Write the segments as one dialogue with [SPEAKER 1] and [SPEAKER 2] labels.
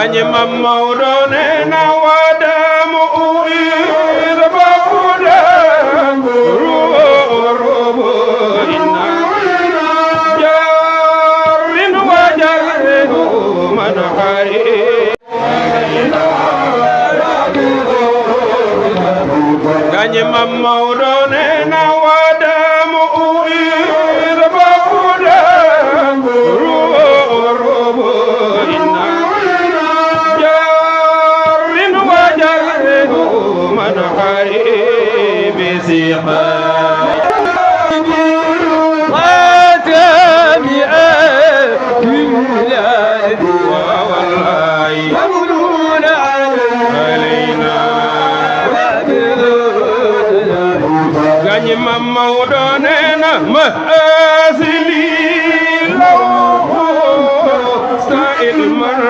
[SPEAKER 1] gañi mam mawdo nena wadamu uir babuda rubo inna jarin wajar man hari gañi mam mawdo nena wadamu uir babuda rubo inna jarin wajar man hari bisiha mam mawdo nena ma asili law sta'id man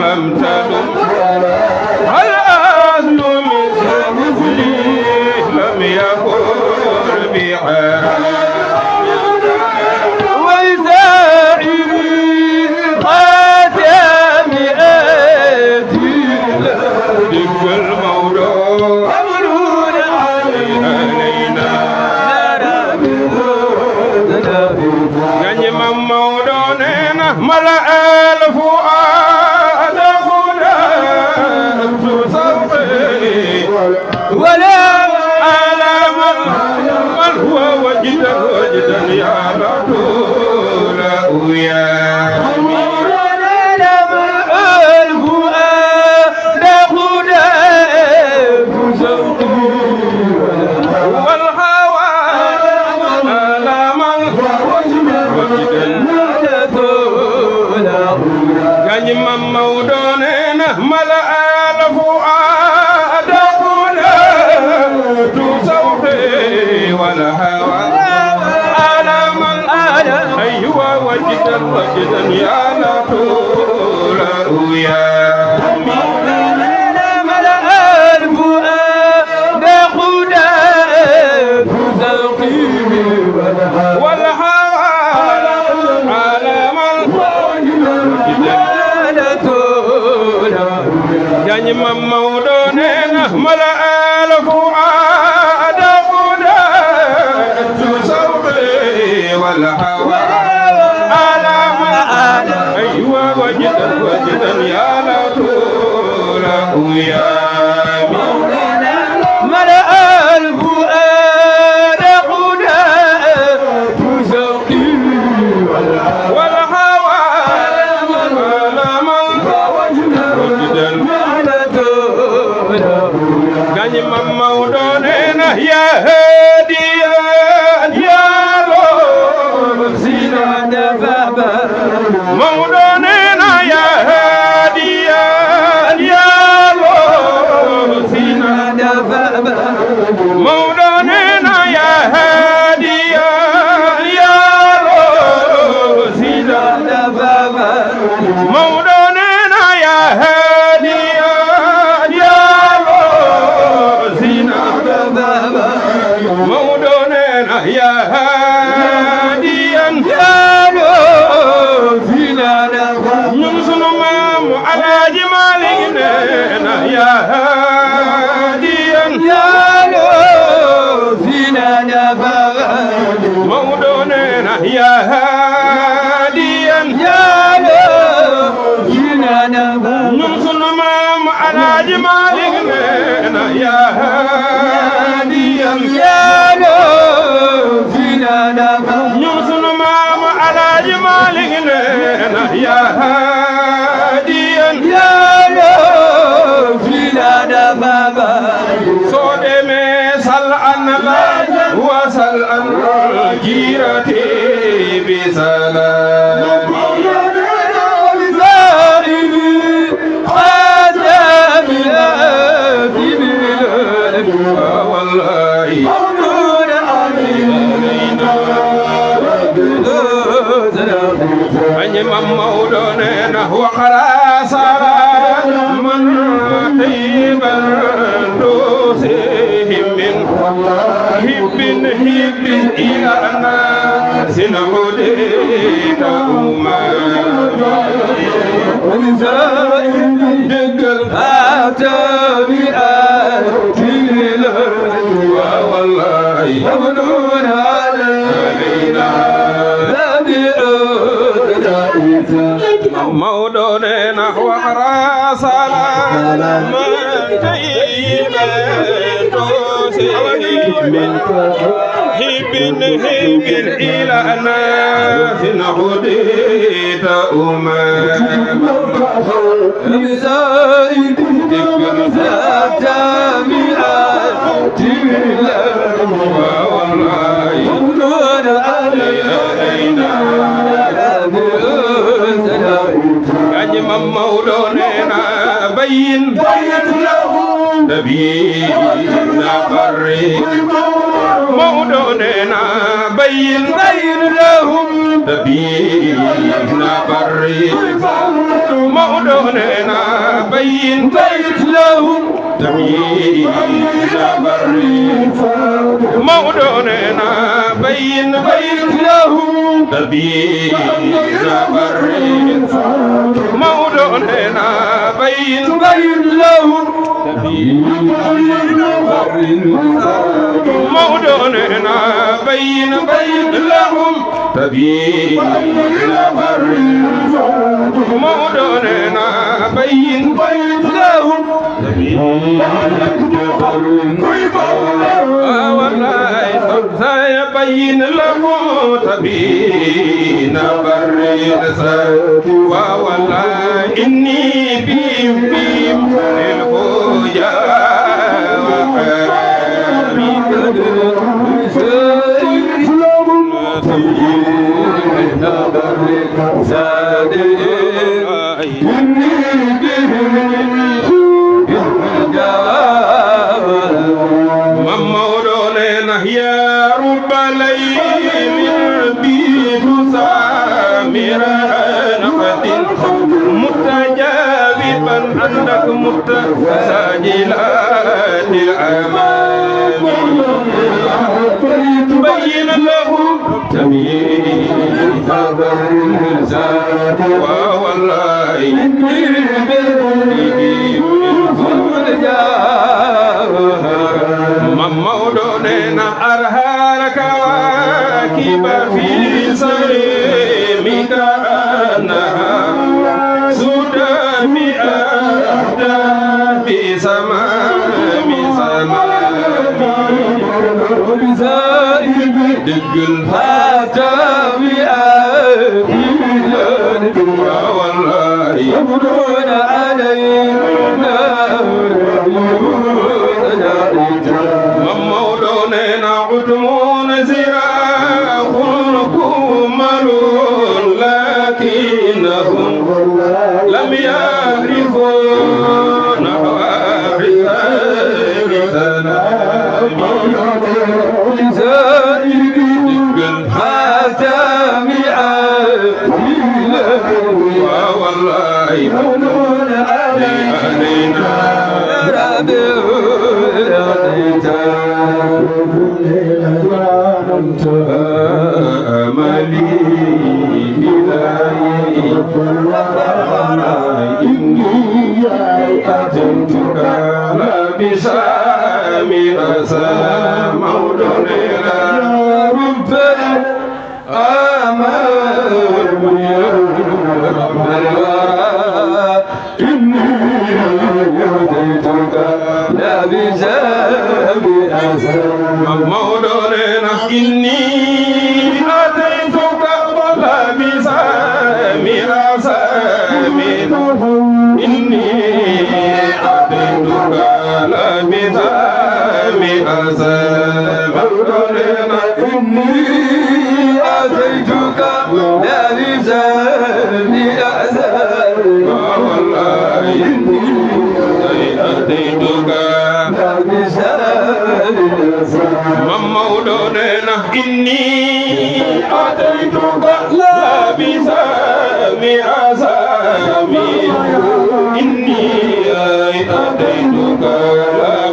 [SPEAKER 1] lam tadum hal aslu min sabli lam yakun bi'ara wa iza'iri qatami atila dikal mawdo ملا ألف أدخل تصبي ولا ألم من هو وجدا يا رسول يا mam mawdo nena mala alafu adakula tusawfi wala hawa alaman ala aywa wajidan ya la tula ya mala alafu adakula tusawfi wala hawa alaman gañi mam mawdo nena mala alafu adakuna tusawbi wal hawa alama aywa wajidan ya la tula ya mala alafu adakuna tusawbi wal hawa alama wajidan gañi mam mawdo nena ya hadiya ya lo sina da baba mawdo nena ya hadiya ya lo sina da baba mawdo nena ya hadiya ya lo sina da baba mawdo nena ya hadiya mawdo nena ya hadiyan ya lo fina da ñun sunu maam Alaaji Maalik nena ya hadiyan ya lo fina da mawdo nena ya hadiyan ya lo fina da ñun sunu maam Alaaji Maalik nena ya hadiyan ya lo fina da ñun sunu maam Alaaji Maalik nena ya hadiyan ya lo fina da baba soo demee sal an la wa sal an jirati bi salam wallahi bañ mam mawdo nena wa kharasara man tiban dosihim min هب إلى الناس هديت دقل هاتم والله يبنون علينا مولون نحو راسنا من طيب من هب إلى الناس هديت بزايد ذكر ذات مئات والله يبنون علينا أجمع مولوننا بين لهم نبينا قريب مولوننا بين لهم نبينا قريب مولوننا بين لهم نبينا قريب مولوننا بين لهم نبينا قريب مولوننا بين لهم مولوننا بين لهم نبينا قريب مولوننا بين لهم والله سيبين لهم تبين بريد والله إني بهم للفوجا وحامي يا رب ليل بيت سامرا نفت متجاوبا عندك متساجلات الأمام بين له تمييز الزاد والله مولوننا أرهارك واكب في سليمك أنها سدام أهدى بسمام بزائب دق الهاتم والله يبنون علينا مولوننا عدمون زراع كمل لكنهم لم يعرفوا نحو رسالتنا لزائد الحاتم والله يبنون علينا أملي إلهي إني أتيتك لبسامي أسى مولوننا ربنا آمن يا رب الورى إني أتيتك لبسامي أسى مولوننا إني أتيتك لبسامي أسى إني أتيتك لبسامي أسى مولوننا إني أتيتك لبسامي أسى والله إني أتيتك مولوننا إني أتيتك لبسامي أسامي إني أتيتك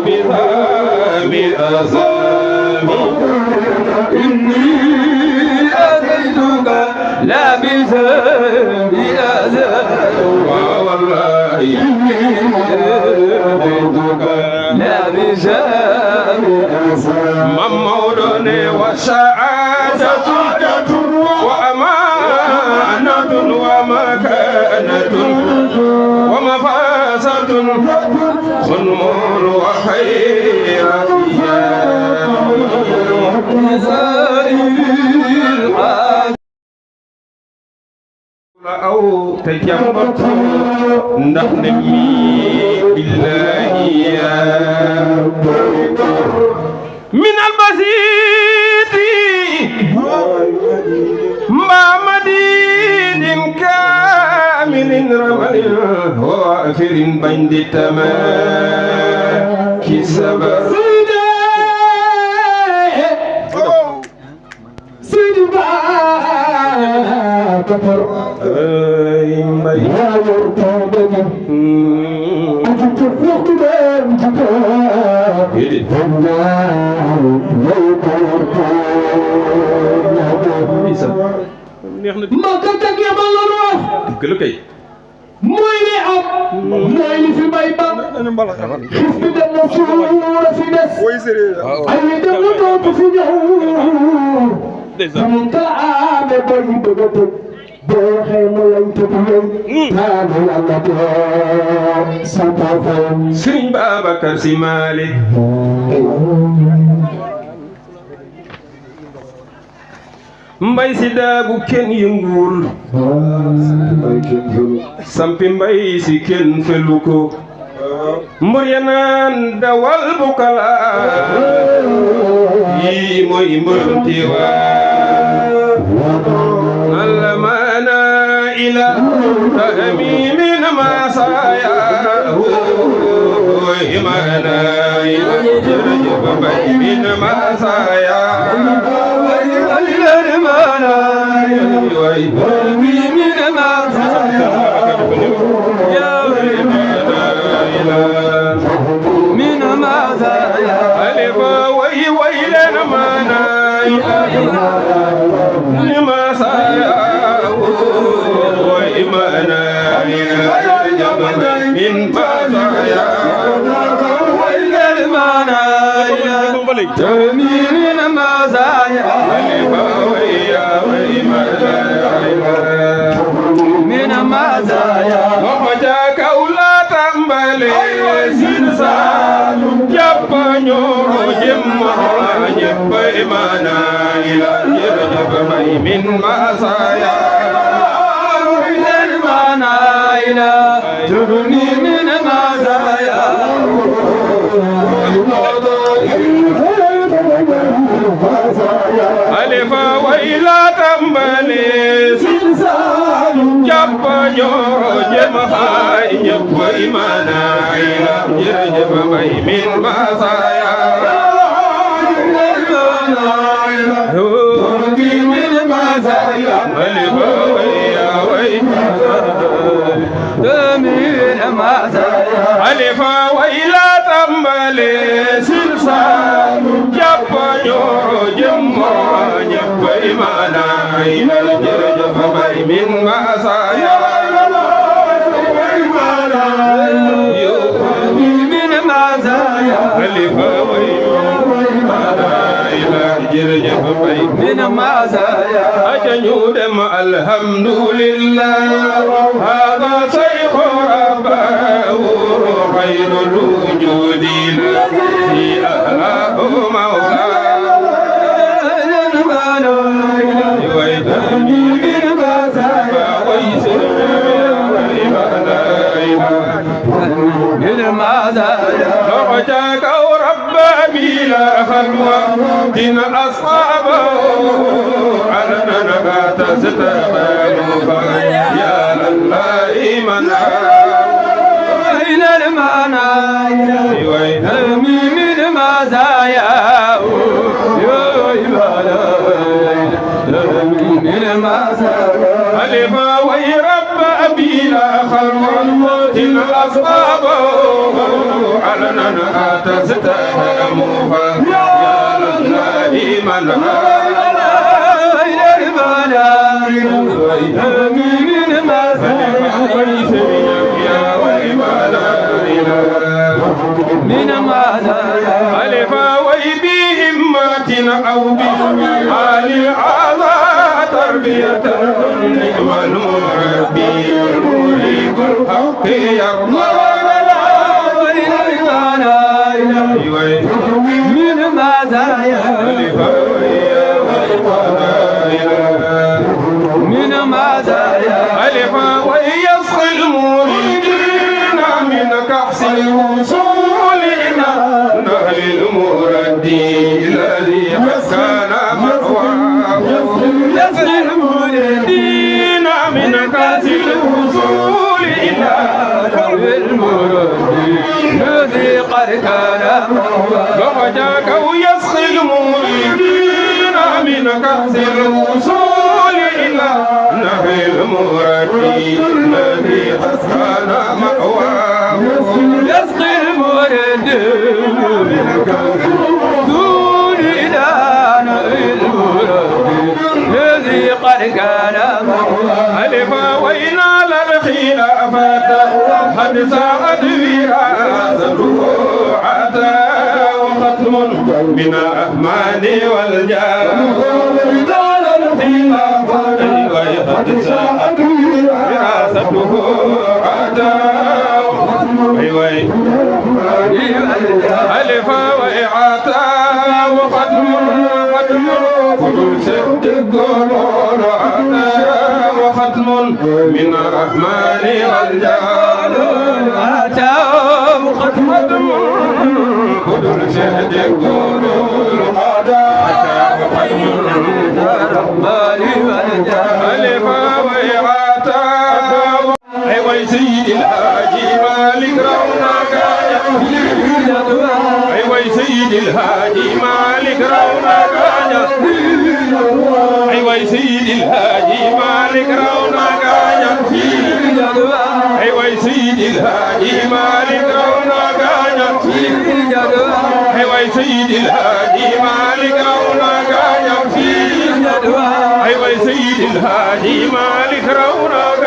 [SPEAKER 1] لبسامي أسامي إني أتيتك لا بسبب أذى والله إني أتيتك لا بسبب أذى ممولني وسعادة وأمانة ومكانة ومفازة ظلم وخير أو تجمعت نحنمي بالله من البسيط ما مدين كامل رمل وافر بين التمام كسبر سيدي كفر أي مي يا يرتضي أنت تفوق ما كنتك يا بالله كله كي مويني أب مويني في بايبا خفت دم وشور في ناس أي دم وطوط في جهور من كلام بني بغتك بخير ملاي تبوي تاني الله سبحان سرين بابا كرسي مالك mbay si daagu kenn yëngul sampi mbay si kenn felu ko mbur ya naan dawal bu kala yi mooy mbërum tiwa allamana ila tahmi min masaya imana ila jërëjëf mbay min masaya من ماذا ألف وي ويلنا مانا لما سايا وإيمانا من ماذا ويلنا مانا من ماذا ألف من مزايا وجاك أولا تنبلي سنسان جبنو جمع جب إيمانا إلى جرجب من مزايا إيمانا إلى جبني من مزايا ألف وإلى تنبلي سنسان جب جمع جب إيمانا إلى جرجب من مزايا من مزايا ألف ويا من مزايا ألف وإلى تنبلي سنسان جب جمع جب إيمانا إلى جرجب من مزايا من مزايا ألف إلى جرجب من مزايا أجنود الحمد لله هذا شيخ ربه خير الوجود الذي أهله مولاه رجاك رب بلا خلوة إن أصحابه علنا تستقبلوا يا الله من إلى المنايا من مزايا من مزايا ألف ويرب بلا خلوة إن أصحابه علنا تستقبلوا يا الله من من ماذا ألف وبهمة أو بحال العظى تربية النعم المربي مريب الحق يرضى من ماذا ألف من ماذا ألف ويسقي المريدين من كأس الوصول نهل المردي الذي كان مأواه يسقي المريدين من كأس الوصول إلى نهل المردي الذي قد كان مأواه وجاك يسقي المريدين من كأس الوصول إلى نهل المردي الذي قد كان مأواه يسقي المردين دون إلى نهل المردي الذي قد كان ألف وينال الخلافة قد ساءت وراثته عتا وختم من الأهمان والجاه وينال الخلافة قد ساءت وراثته عتا ألف وإعاتا وختم كل سد الدنور عتا وختم من الرحمن والجال عتا وختم كل سد الدنور عتا وختم من الرحمن والجال ألف وإعاتا أي سيد الحاج مالك روناك أي سيد الحاج مالك روناك أي سيد الحاج مالك روناك أي سيد الحاج مالك روناك أي سيد الحاج مالك روناك أي سيد الحاج مالك روناك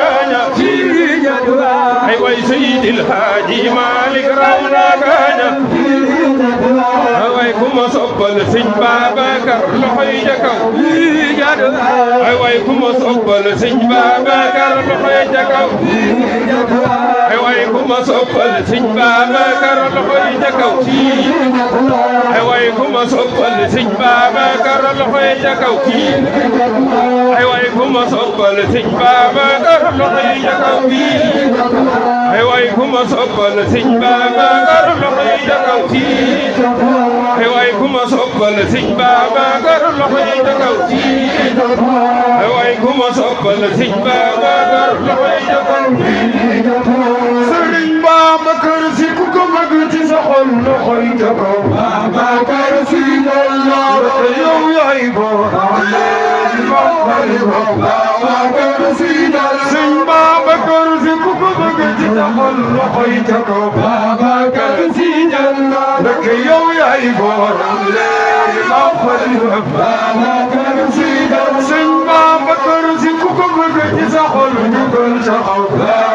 [SPEAKER 1] أي سيد الحاج مالك روناك أيكم صبل سج بابك لحيجك أيكم صبل سج بابك لحيجك أيكم صبل سج بابك لحيجك أيكم صبل سج بابك لحيجك أيكم صبل سج بابك لحيجك أيكم صبل سج بابك لحيجك أيكم صبل سج بابك لحيجك أيكم صبل سج بابك لحيجك سرين بابكر سيكوك مغتي سخل لحيجك بابكر سيد الله يوم يعيبو بابكر سيد سن بابكر سيكوك مغتي سخل لحيجك بابكر سيد الله لك يوم يعيبو بابكر سيد سن بابكر سيكوك مغتي سخل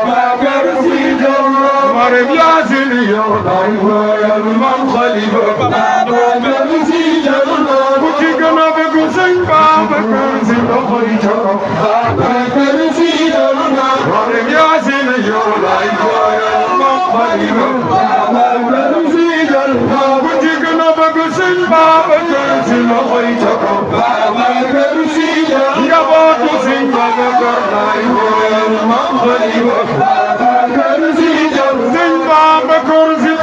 [SPEAKER 1] بابكر سيد الله مرم ياسين يوم يوم خليفة بابكر سيد الله وكيكنا بقسم بابكر سيد الله بابكر سيد الله مرم ياسين يوم خليفة بابكر سيد الله وكيكنا بقسم بابكر سيد الله بابكر سيد الله يا بابو سيد بابكر يوم خليفة بابكر سيد الله بابكر سيد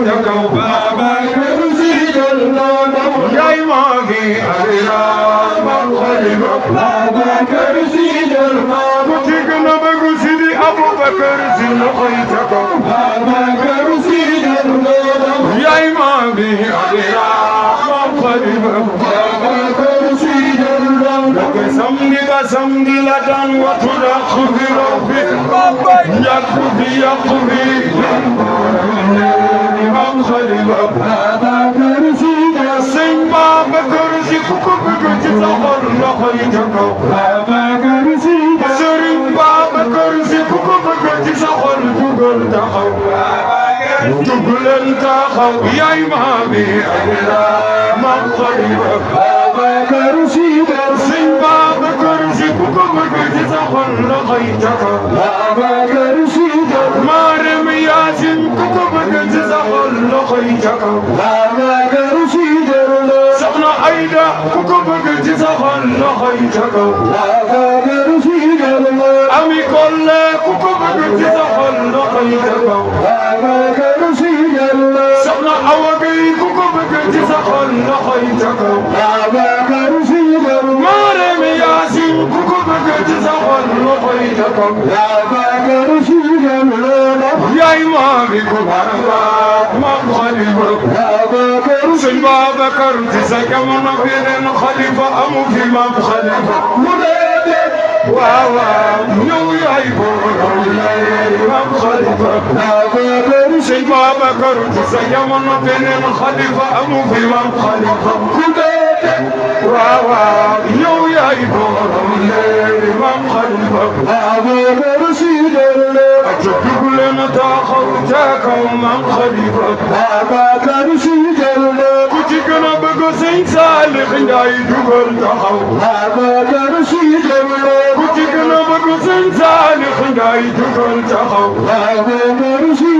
[SPEAKER 1] الله بابكر سيد الله يا إمامي أريام خليفة بابكر سيد الله وكيكنا بقسم أبو بكر سيد الله بابكر سيد الله يا إمامي أريام خليفة بابكر سيد الله لك سمدي لدن وتدخ في ربي يكفي إمام خليفة بابكر سيد sëñ Babacar Si ku ko bëgg ci sa xol loxo yi ca kaw Babacar Si sëriñ Babacar Si ku ko bëgg ci sa xol jugal taxaw juguleen taxaw yaay maami Ayda Maam Xalifa Babacar Si sëñ Babacar Si ku ko bëgg ci sa xol loxo yi ca kaw Babacar Si Maram Yaasin ku ko bëgg ci sa xol loxo yi ca kaw Babacar Si soxna Ayda ku ko bëgg ci sa xol loxo yi ca kaw Babacar Si Ami Kolle ku ko bëgg ci sa xol loxo yi ca kaw Babacar Si soxna Awa Gay ku ko bëgg ci sa xol loxo yi ca kaw Babacar Si Maram Yaasin ku ko bëgg ci sa xol loxo yi ca kaw Babacar Si yaay maami ko baraba Maam Xalifa Babacar sëñ Babacar ci sa jamono beneen xalifa amu fi Maam Xalifa mu dee waaw waaw ñëw yaay borom Maam Xalifa Babacar sëñ Babacar ci sa jamono beneen xalifa amu fi Maam Xalifa mu dee waaw waaw ñëw yaay borom Maam Xalifa Babacar si ak juguleen taxaw ca kaw Maam Xalifa Babacar Si ku ci gën a bëgg sëñ Saalix Njaay jugal taxaw Babacar Si ku ci gën a bëgg sëñ Saalix Njaay jugal taxaw Babacar Si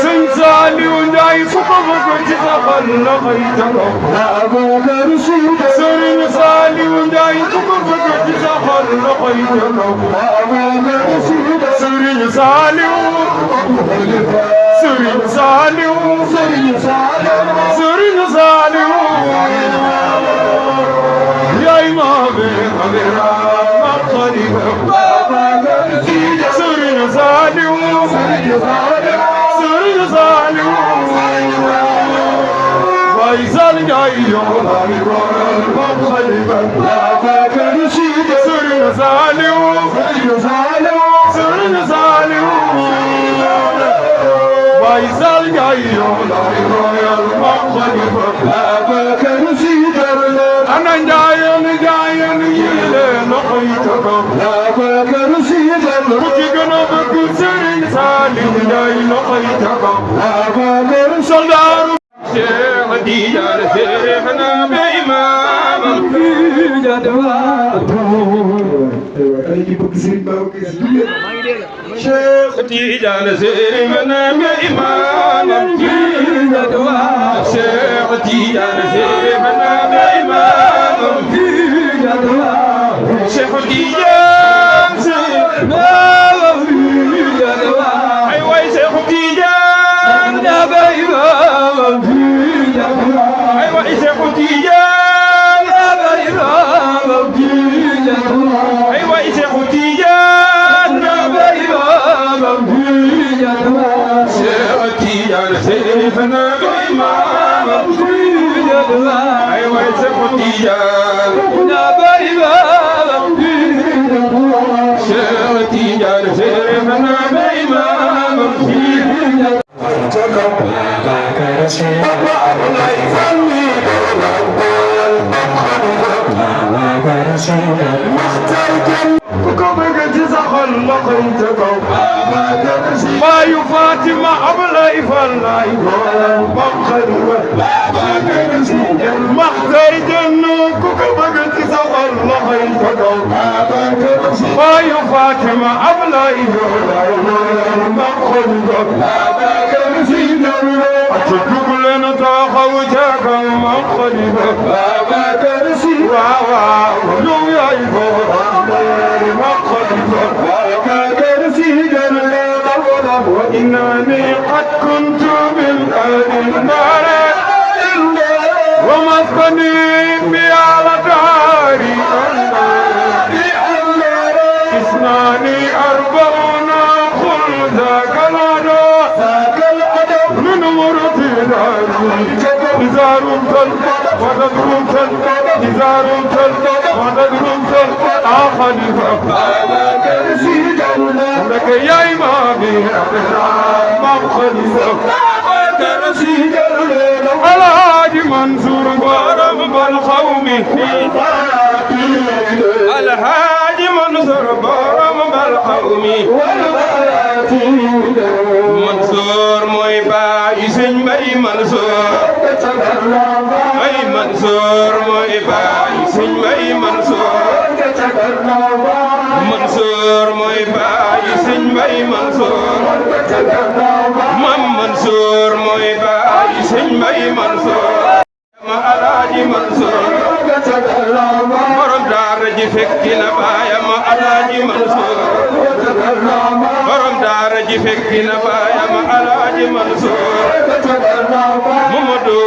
[SPEAKER 1] sëñ Saaliw Njaay fu ko bëgg ci sa xol loxo yi ca kaw Babacar Si sëriñ Saaliw Njaay fu ko bëgg ci sa xol loxo yi ca kaw Babacar Si sëriñ Saaliw sëriñ Saaliw sëriñ Saaliw yaay maami Ayda Maam Xalifa Babacar Si sëriñ Saaliw sëriñ Saaliw Baay Sal Njaay yow laay waral Maam Xalifa Babacar Si sëriñ Saaliw sëriñ Saaliw Baay Sal Njaay yow laay waral Maam Xalifa Babacar Si ana njaayeen yi leen loxo yi ca kaw Babacar Si ku ci gën a bëgg sëriñ Saaliw Njaay loxo yi ca kaw Babacar soldaaru Cheikh Tidiane Seexna be imaamam Cheikh Tidiane Seexna be imaamam Cheikh Tidiane Seexna be imaamam Cheikh Tidiane Seexna ay way Cheikh Tidiane be imaamam ay way Cheikh Tidiane be imaamam ay way Cheikh Tidiane be imaamam Cheikh Tidiane Seexna be imaamam ay way Cheikh Tidiane be imaamam Cheikh Tidiane Seexna be imaamam ku ko bëgg ci sa xol loxo yi ca kaw baayu Fatima Ablaay Fall laay waral Maam Xalifa Babacar Si Maxtar Jenn ku ko bëgg ci sa xol loxo yi ca kaw baayu Fatima Ablaay Fall laay waral Maam Xalifa Babacar Si ak juguleen taxaw ca kaw Maam Xalifa Babacar Si waaw waaw yow yaay borom Maam Xalifa Babacar Si وإنني قد كنت من أهل النار ومسكني بأعلى داري إثنان أربعون قل ذاك الأدب من مرض داري نزار نزار خليفة Babacar Si لك يا إمامي Maam Xalifa Alhaji Mansour borom bal xawmi Alhaji Mansour borom bal xawmi Mansour mooy baayu Sëñ Mbay Mansour ay Mansour mooy baayu Sëñ Mbay Mansour Mansour mooy baayu Sëñ Mbay Mansour Mam Mansour mooy baayu Sëñ Mbay Mansour ma Alaaji Mansour borom daara ji fekki na baayam Alaaji Mansour borom daara ji fekki na baayam Alaaji Mansour Mamadou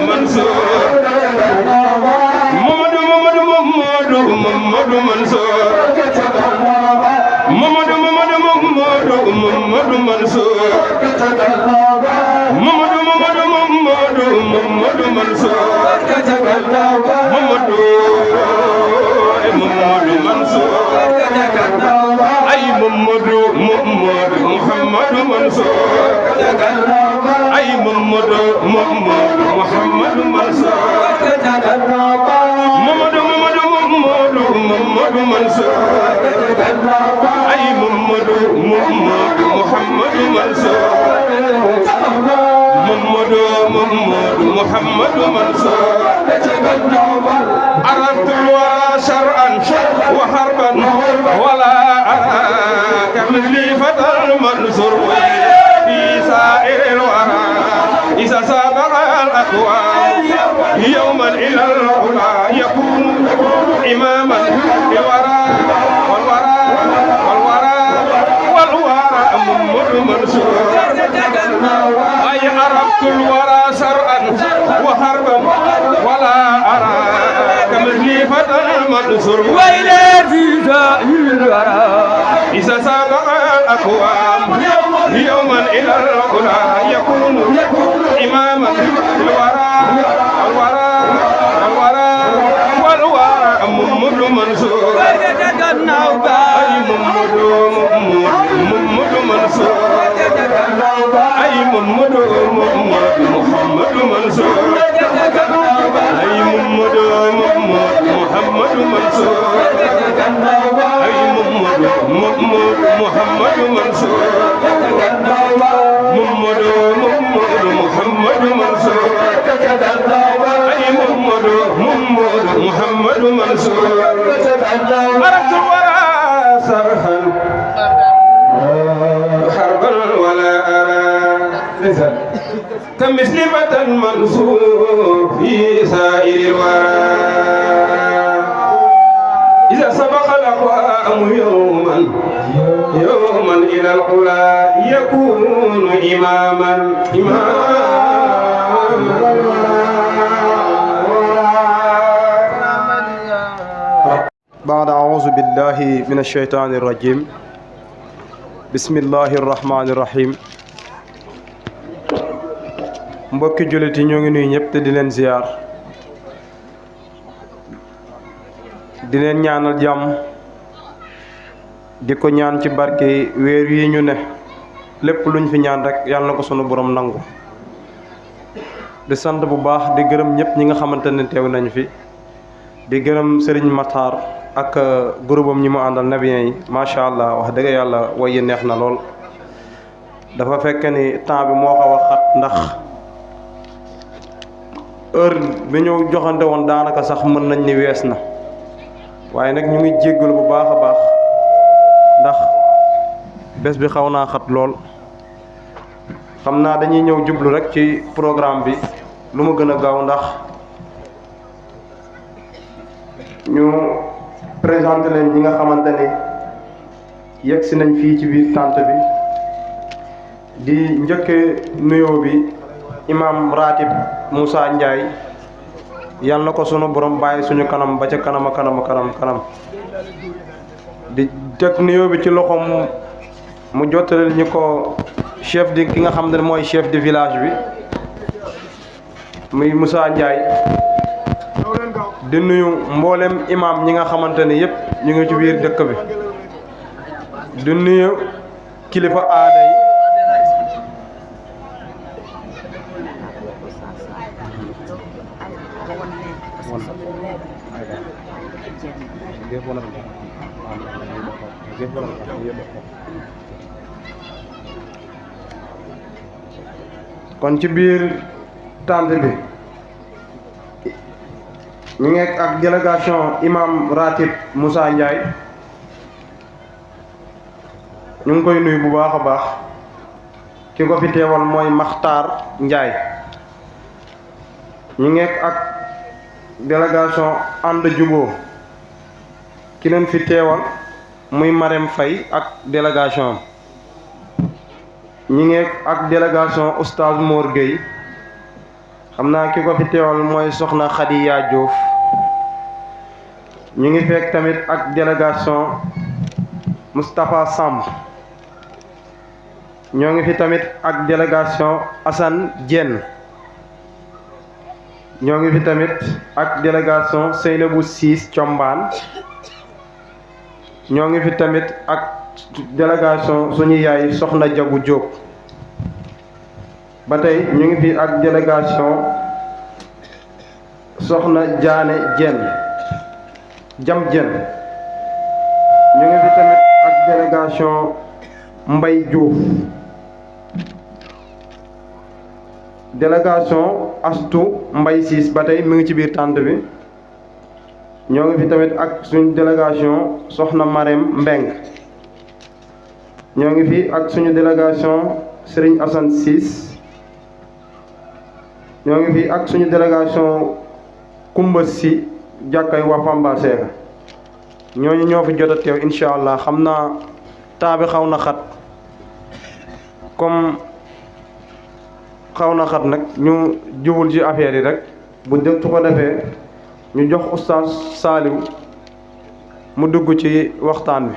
[SPEAKER 1] Mansour Mamadou Mansour Mamadou Mansour Mamadou Mansour Mansour ay Mamadou Mouhamadou Mansour ay Mamadou Mouhamadou Mansour Mamadou Mansour ay Mamadou Mouhamadou Mansour محمد منصور عرفت الورى شرعا وحربا ولا أراك مثلي فتى المنصور في سائر الورى إذا سابق الأقوام يوما إلى العلا يكون إماما للورى والورى محمد منصور أي عرفت الورى شرعا وحربا ولا أرى كمثلي فتى المنصور وإلى في سائر الورى إذا سابق الأقوام يوما إلى العلا يكون إماما للورى والورى محمد منصور أي محمد منصور أي محمد محمد منصور أي محمد محمد منصور أي محمد محمد منصور محمد محمد منصور أي محمد محمد منصور عرفت الورى سرحا حربا ولا أرى كمثل فتى منصور في سائر الورى إذا سبق الأقوام يوما إلى العلا يكون إماما
[SPEAKER 2] بعد أعوذ بالله من الشيطان الرجيم بسم الله الرحمن الرحيم mbokki jullit yi ñoo ngi nuyu ñëpp te di leen ziar di leen ñaanal jàmm di ko ñaan ci barke weer yi ñu ne lépp luñ fi ñaan rek yàlla na ko sunu borom nangu di sant bu baax di gërëm ñëpp ñi nga xamante ne teew nañ fi di gërëm Serigne Matar ak groupe am ñi mu àndal nabiyen yi macha allah wax dëgg yàlla way yi neex na lool dafa fekk ni temps bi moo xaw a xat ndax heure bi ñu joxante woon daanaka sax mën nañ ni wees na waaye nag ñu ngi jéggalu bu baax a baax ndax bés bi xaw naa xat lool xam naa dañuy ñëw jublu rek ci programme bi lu mu gën a gaaw ndax ñu présenté leen ñi nga xamante ni yegg si nañ fii ci biir tente bi di njëkke nuyoo bi imam ratib Moussa Ndiaye yàlla na ko sunu borom bàyyi suñu kanam ba ca kanam di teg nuyoo bi ci loxoom mu jottaleel ñi ko chef di ki nga xam ne mooy chef de village bi muy Moussa Ndiaye di nuyu mboolem imam ñi nga xamante ne yëpp ñu ngi ci biir dëkk bi di nuyu kilifa aada yi kon ci biir tànt bi ñu ngi ak délégation imam ratib Moussa Ndiaye ñu ngi koy nuyu bu baax a baax ki ko fi teewal mooy Makhtar Ndiaye ñu ngi ak délégation ànd juboo ki leen fi teewal muy Marème Faye ak délégation ñi ngi ak délégation oustaz Mor Gueye xam naa ki ko fi teewal mooy soxna Khadiya Diouf ñu ngi fekk tamit ak délégation Moustapha Samb ñoo ngi fi tamit ak délégation Assane Diène ñoo ngi fi tamit ak délégation Seynabou Ciss Thiombane ñoo ngi fi tamit ak délégation suñu yaay soxna Jabu Diop ba tey ñu ngi fi ak délégation soxna Diané Diène Jam Diène ñu ngi fi tamit ak délégation Mbay Diouf délégation Astou Mbay Ciss ba tey mu ngi ci biir tànt bi ñoo ngi fi tamit ak suñu délégation soxna Marème Mbeng ñoo ngi fi ak suñu délégation Serigne Assane Ciss ñoo ngi fi ak suñu délégation Kumba Si jàkkay waa Pamba Seeka ñooñu ñoo fi jot a teew incha allah xam naa temps bi xaw na xat comme xaw na xat nag ñu jubul ci affaire yi rek bu def su ko defee ñu jox oustaz Saliou mu dugg ci waxtaan wi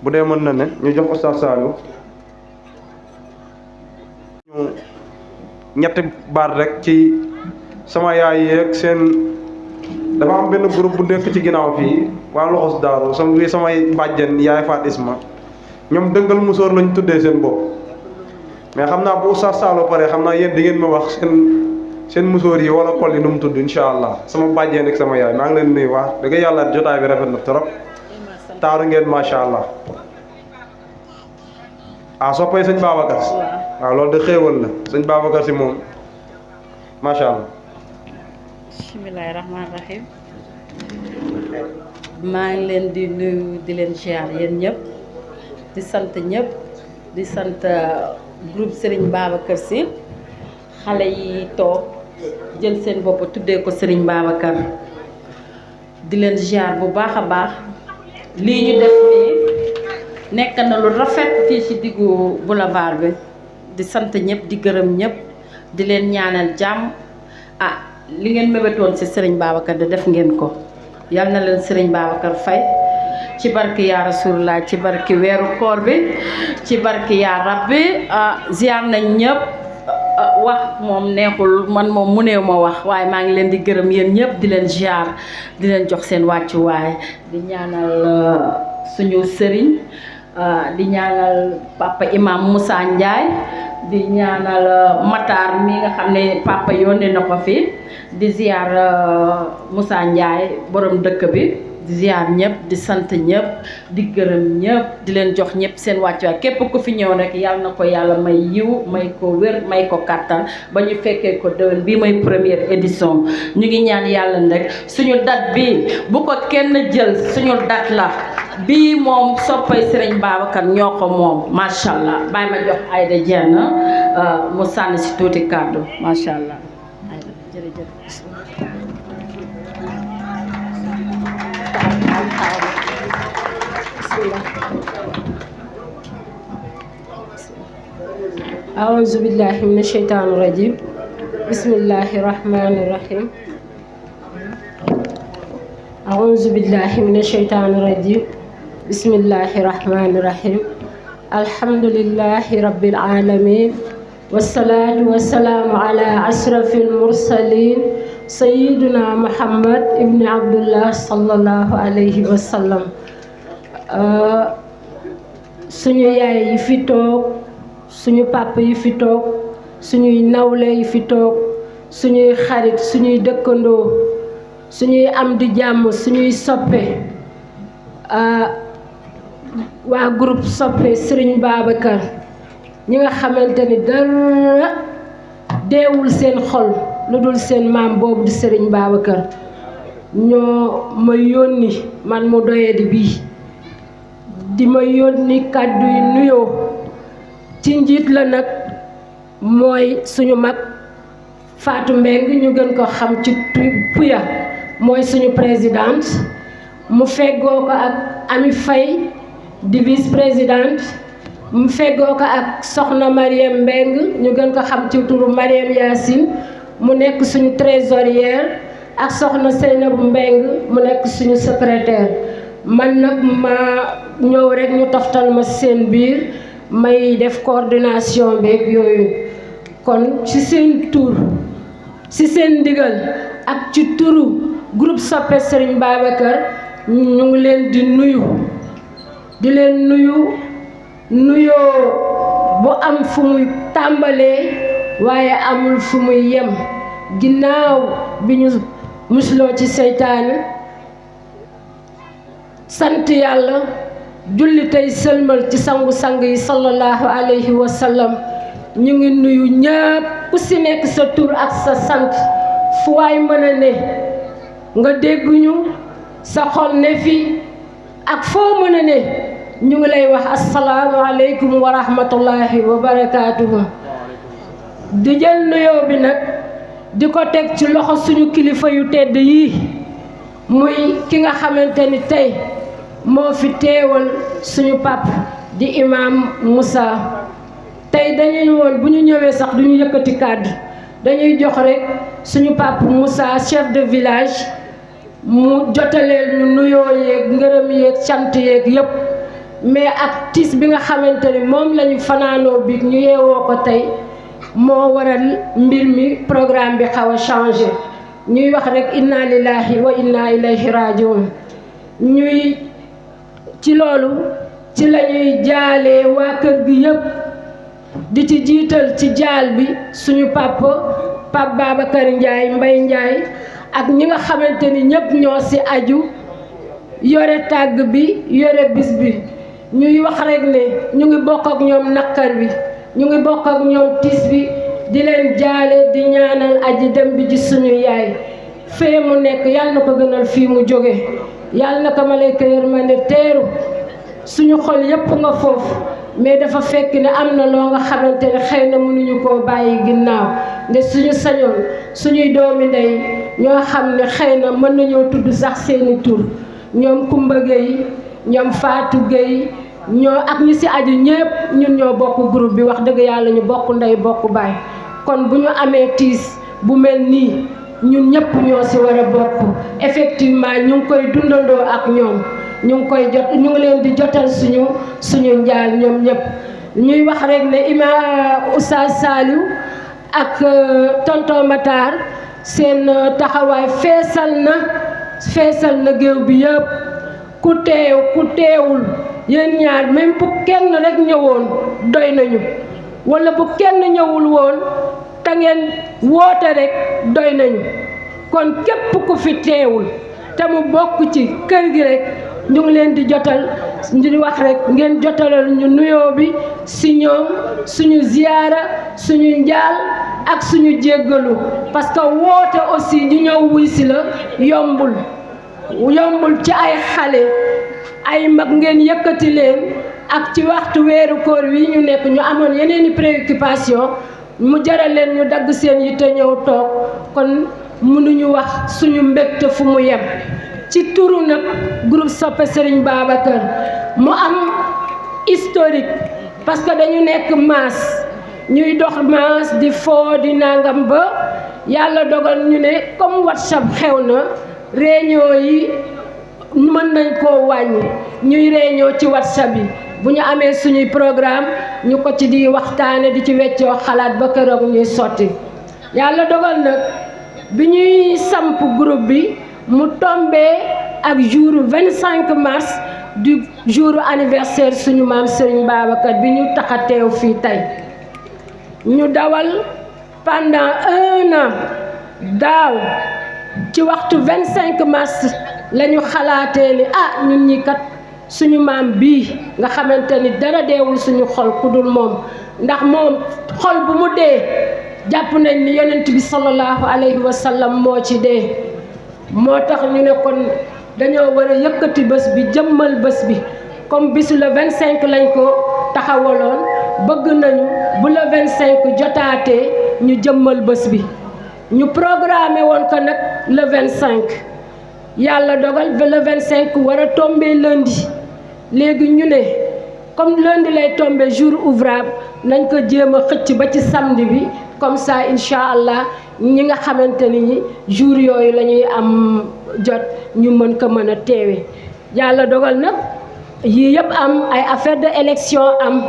[SPEAKER 2] bu dee mën na ne ñu jox oustaz Saliou ñu ñetti baat rek ci sama yaay yeeg seen dafa am benn groupe bu nekk ci ginnaaw fii waa Loxos Daaru samay bàjjen yaay Faat Isma ñoom dëngal musóor lañ tuddee seen bopp mais xam naa bu oustaz Saliou pare xam naa yéen di ngeen ma wax seen musóor yi wala kol yi nu mu tudd incha allah sama bàjjeen ak sama yaay maa ngi leen nuyu wax dëgg yàlla jotaay bi rafet na trop taaru ngeen macha allah soppay sëñ Babacar Si waaw loolu de xéewal la sëñ Babacar Si moom macha allah.
[SPEAKER 3] bismillaahi rahmaani rahiim maa ngi leen di nuyu di leen ziar yéen ñëpp di sant ñëpp di sant groupe Serigne Babacar Sy xale yi toog jël seen bopp tuddee ko Serigne Babacar di leen ziar bu baax a baax lii ñu def nii nekk na lu rafet fii ci diggu boulevard bi di sant ñëpp di gërëm ñëpp di leen ñaanal jàmm li ngeen mébétoon ci Serigne Babacar de def ngeen ko yal na leen Serigne Babacar fay ci barki yaa Rasulullah ci barki weeru koor bi ci barki yaa rabbi ziar nañ ñëpp wax moom neexul man moom mu néew ma wax waaye maa ngi leen di gërëm yéen ñëpp di leen ziar di leen jox seen wàccuwaay di ñaanal suñu sëriñ di ñaanal papa imam Moussa Ndiaye di ñaanal Matar mi nga xam ne papa yónnee na ko fi di ziar Moussa Ndiaye borom dëkk bi di ziar ñëpp di sant ñëpp di gërëm ñëpp di leen jox ñëpp seen wàccuwaay képp ku fi ñëw rek yàlla na ko yàlla may yiw may ko wér may ko kàttan ba ñu fekkee ko déwén bii mooy première édition ñu ngi ñaan yàlla rek suñu date bi bu ko kenn jël suñu date la bii moom soppay Serigne Babacar ñoo ko moom macha allah bàyyi ma jox Aïda Dieng mu sànni si tuuti kàddu macha allah Aïda jërëjëf.
[SPEAKER 4] أعوذ بالله من الشيطان الرجيم بسم الله الرحمن الرحيم أعوذ بالله من الشيطان الرجيم بسم الله الرحمن الرحيم الحمد لله رب العالمين والصلاة والسلام على أشرف المرسلين سيدنا محمد ابن عبد الله صلى الله عليه وسلم suñu yaay yi fi toog suñu papa yi fi toog suñuy nawle yi fi toog suñuy xarit suñuy dëkkandoo suñuy am di jàmm suñuy soppe waa groupe soppe Serigne Babacar ñi nga xamante ni dara deewul seen xol lu dul seen maam boobu di Serigne Babacar ñoo ma yónni man mu doyadi bii di ma yónni kàddu yu nuyoo ci njiit la nag mooy suñu mag Fatou Mbengue ñu gën ko xam ci Puya mooy suñu présidente mu feggoo ko ak Ami Faye di vice présidente mu feggoo ko ak soxna Mariam Mbengue ñu gën ko xam ci turu Mariam Yacine mu nekk suñu trésorière ak soxna Seynabou Mbengue mu nekk suñu secrétaire man nag ma ñëw rek ñu toftal ma seen biir may def coordination beeg yooyu kon ci seen tur ci seen ndigal ak ci turu groupe soppe Serigne Babacar ñu ngi leen di nuyu di leen nuyoo bu am fu muy tàmbalee waaye amul fu muy yem ginnaaw bi ñu musloo ci seytaane sant yàlla julli tey sëlmal ci sangu-sang yi sallallahu alayhi wa sallam ñu ngi nuyu ñëpp ku si nekk sa tur ak sa sant fu waay mën a ne nga dégguñu sa xol ne fi ak foo mën a ne ñu ngi lay wax assalaamu aleykum wa rahmatullahi wa barakaatuhu di jël nuyoo bi nag di ko teg ci loxo suñu kilifa yu tedd yii muy ki nga xamante ni tey moo fi teewal suñu pap di imam Moussa tey dañuy woon bu ñu ñëwee sax duñu yëkkati kàddu dañuy jox rek suñu pap Moussa chef de village mu jotaleel ñu nuyoo yeeg ngërëm yeeg cant yeeg yépp mais ak tiis bi nga xamante ni moom lañu fanaanoo bi ñu yeewoo ko tey moo waral mbir mi programme bi xaw a changé ñuy wax rek inna lillahi wa inna ilayhi rajiun ñuy ci loolu ci lañuy jaalee waa kër gi yépp di ci jiital ci jaal bi suñu papa Babacar Ndiaye Mbaye Ndiaye ak ñi nga xamante ni ñépp ñoo ci aju yore tàgg bi yore bis bi ñuy wax rek ne ñu ngi bokk ak ñoom naqar bi ñu ngi bokk ak ñoom tiis bi di leen jaale di ñaanal aji dem bi ci suñu yaay fee mu nekk yàlla na ko gënal fii mu jóge yàlla na ko malayka yërmande teeru suñu xol yépp nga foofu mais dafa fekk ne am na loo nga xamante ne xëy na mënuñu koo bàyyi ginnaaw nde suñu sañoon suñuy doomi ndey ñoo xam ne xëy na mën nañoo tudd sax seeni tur ñoom Kumba Gueye ñoom Fatou Gueye ñoo ak ñi ci aju ñépp ñun ñoo bokk groupe bi wax dëgg yàlla ñu bokk ndey bokk baay kon bu ñu amee tiis bu mel nii ñun ñépp ñoo ci war a bokk effectivement ñu ngi koy dundandoo ak ñoom ñu ngi leen di jotal suñu njaal ñoom ñépp ñuy wax rek ne Imam Oustaz Saliou ak tonton Matar seen taxawaay feesal na géew bi yépp ku teewul yéen ñaar même bu kenn rek ñëwoon doy nañu walla bu kenn ñëwul woon te ngeen woote rek doy nañu kon képp ku fi teewul te mu bokk ci kër gi rek ñu ngi leen di jotal di wax rek ngeen jotalal ñu nuyoo bi ci ñoom suñu ziyaara suñu njaal ak suñu jéggalu parce que woote aussi ñu ñëw wuy si la yombul ci ay xale ay mag ngeen yëkkati leen ak ci waxtu weeru koor wi ñu nekk ñu amoon yeneeni préoccupation mu jaral leen ñu dagg seen yitte ñëw toog kon mënuñu wax suñu mbégte fu mu yem ci turu nag groupe soppe Serigne Babacar mu am historique parce que dañu nekk maas ñuy dox maas di foo di nangam ba yàlla dogal ñu ne comme WhatsApp xew na réunion yi mën nañ koo wàññi ñuy réunion ci WhatsApp yi bu ñu amee suñuy programme ñu ko ci di waxtaane di ci weccoo xalaat ba keroog ñuy sotti yàlla dogal nag bi ñuy samp groupe bi mu tombé ak jour 25 mars du jour anniversaire suñu maam Serigne Babacar bi ñu tax a teew fii tey ñu dawal pendant 1 an daaw ci waxtu 25 mars la ñu xalaatee ni ñun ñi kat suñu maam bii nga xamante ni dara deewul suñu xol ku dul moom ndax moom xol bu mu dee jàpp nañ ni yonent bi sallallahu alayhi wa sallam moo ci dee moo tax ñu ne kon dañoo war a yëkkati bés bi jëmmal bés bi comme bisu le 25 lañ ko taxawaloon bëgg nañu bu le 25 jotaatee ñu jëmmal bés bi ñu programmé woon ko nag le 25 yàlla dogal ba le 25 war a tombé lundi léegi ñu ne comme lundi lay tombé jour ouvrable nañ ko jéem a xëcc ba ci samedi bi comme ça incha allah ñi nga xamante ni jour yooyu la ñuy am jot ñu mën ko mën a teewe yàlla dogal nag yii yëpp am ay affaire de élection am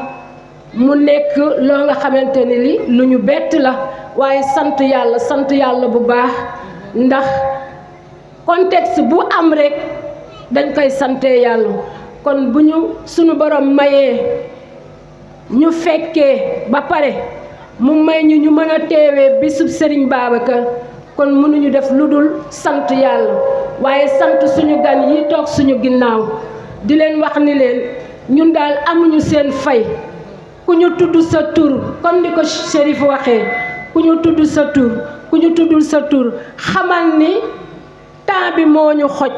[SPEAKER 4] mu nekk loo nga xamante ni li lu ñu bett la waaye sant yàlla bu baax ndax contexte bu am rek dañ koy sante yàlla kon bu ñu sunu borom mayee ñu fekkee ba pare mu may ñu mën a teewee bisub Serigne Babacar kon mënuñu def lu dul sant yàlla waaye sant suñu gan yi toog suñu ginnaaw di leen wax ni leen ñun daal amuñu seen fay ku ñu tudd sa tur comme ni ko Chérif waxee ku ñu tudd sa tur ku ñu tuddul sa tur xamal ni temps bi moo ñu xoj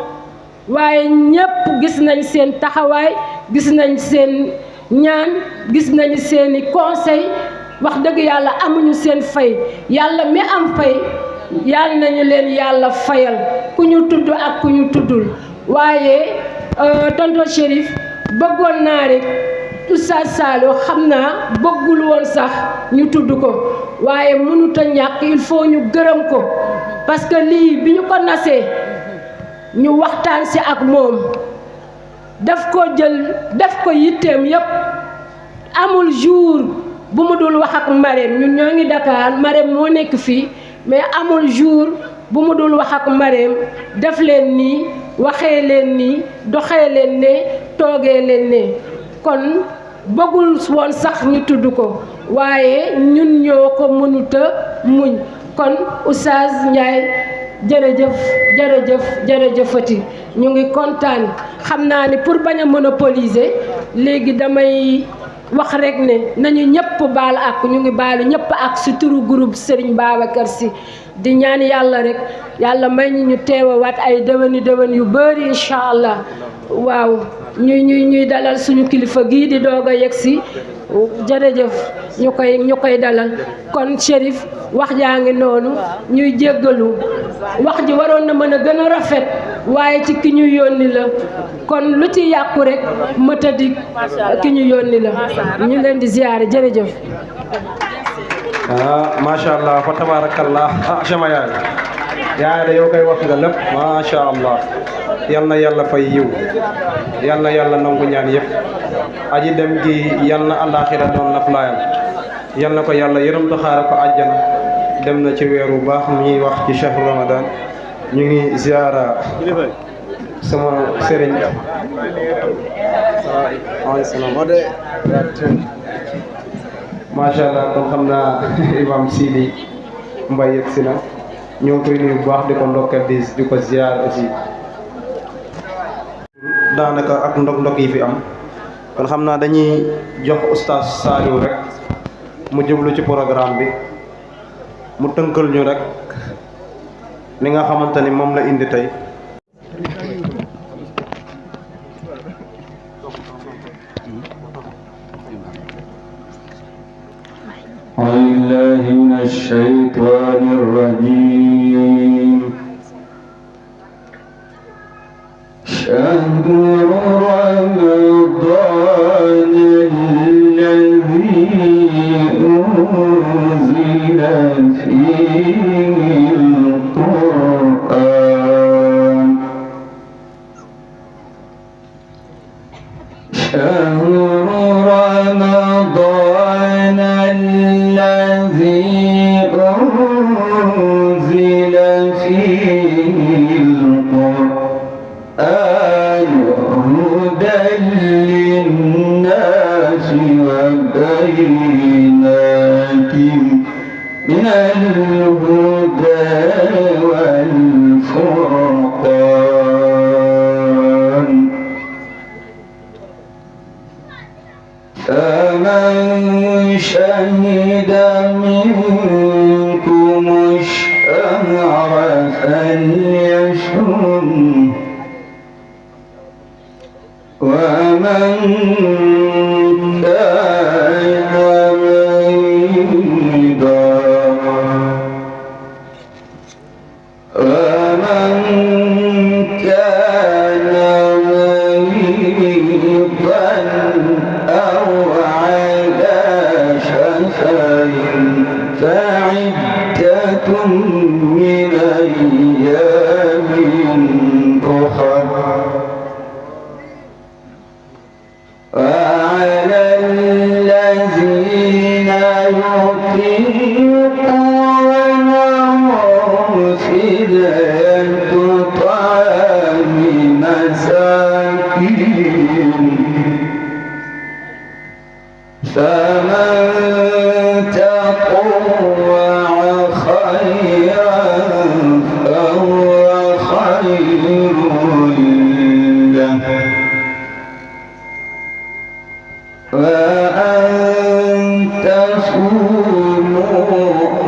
[SPEAKER 4] waaye ñépp gis nañ seen taxawaay gis nañ seen ñaan gis nañ seeni conseil wax dëgg yàlla amuñu seen fay yàlla mi am fay yàlla nañu leen yàlla fayal ku ñu tudd ak ku ñu tuddul waaye tonton Chérif bëggoon naa rek Oustaz Saliou xam naa bëggul woon sax ñu tudd ko waaye mënut a ñàkk il faut ñu gërëm ko parce que lii bi ñu ko nasee ñu waxtaan si ak moom daf ko jël def ko yitteem yépp amul jour bu mu dul wax ak Marème ñun ñoo ngi Dakar Marème moo nekk fii mais amul jour bu mu dul wax ak Marème def leen nii waxee leen nii doxee leen ne toogee leen ne kon bëggul woon sax ñu tudd ko waaye ñun ñoo ko mënuta muñ kon Oustaz Ndiaye jërëjëfati ñu ngi kontaan xam naa ni pour bañ a monopoliser léegi damay wax rek ne nañu ñëpp baal ak ñu ngi baalu ñëpp ak si turu groupe Serigne Babacar Sy di ñaan yàlla rek yàlla may ñu teewawaat ay déwén yu bari incha allah waaw ñuy dalal suñu kilifa gii di doog a yegg si jërëjëf ñu koy dalal kon Chérif wax jaa ngi noonu ñuy jéggalu wax ji waroon na mën a gën a rafet waaye ci ki ñu yónni la kon lu ci yàqu rek mëtadik ki ñu yónni la ñu leen di ziyaare jërëjëf
[SPEAKER 2] macha allah fa tabarakallah sama yaay da yow koy wax nga lépp macha allah yal na yàlla fay yiw yal na yàlla nangu ñaan yëpp aji dem gi yal na àllaaxira doon naflaayam yal na ko yàlla yërëm ta xaare ko àjjana dem na ci weeru baax ñuy wax ci shahru ramadan ñu ngi ziara sama sëriñ macha allah kon xam naa imam Sidi Mbaye yegg si na ñoo ngi koy nuyu bu baax di ko ndokkal di ko ziar aussi daanaka ak ndog yi fi am kon xam naa dañuy jox Oustaz Saliou rek mu jublu ci programme bi mu tënkal ñu rek li nga xamante ni moom la indi tey
[SPEAKER 1] بالله من الشيطان الرجيم شهر رمضان الذي أنزل فيه القرآن شهر رمضان الذي أنزل فيه القرآن هدى للناس وبينات من الهدى والفرقان يشم ومن كان مريضا أو على سفر فعدة من أيام أخر وعلى الذين يطيقونه فدية طعام مساكين فمن تطوع خيرا فهو خير له وأن تصوموا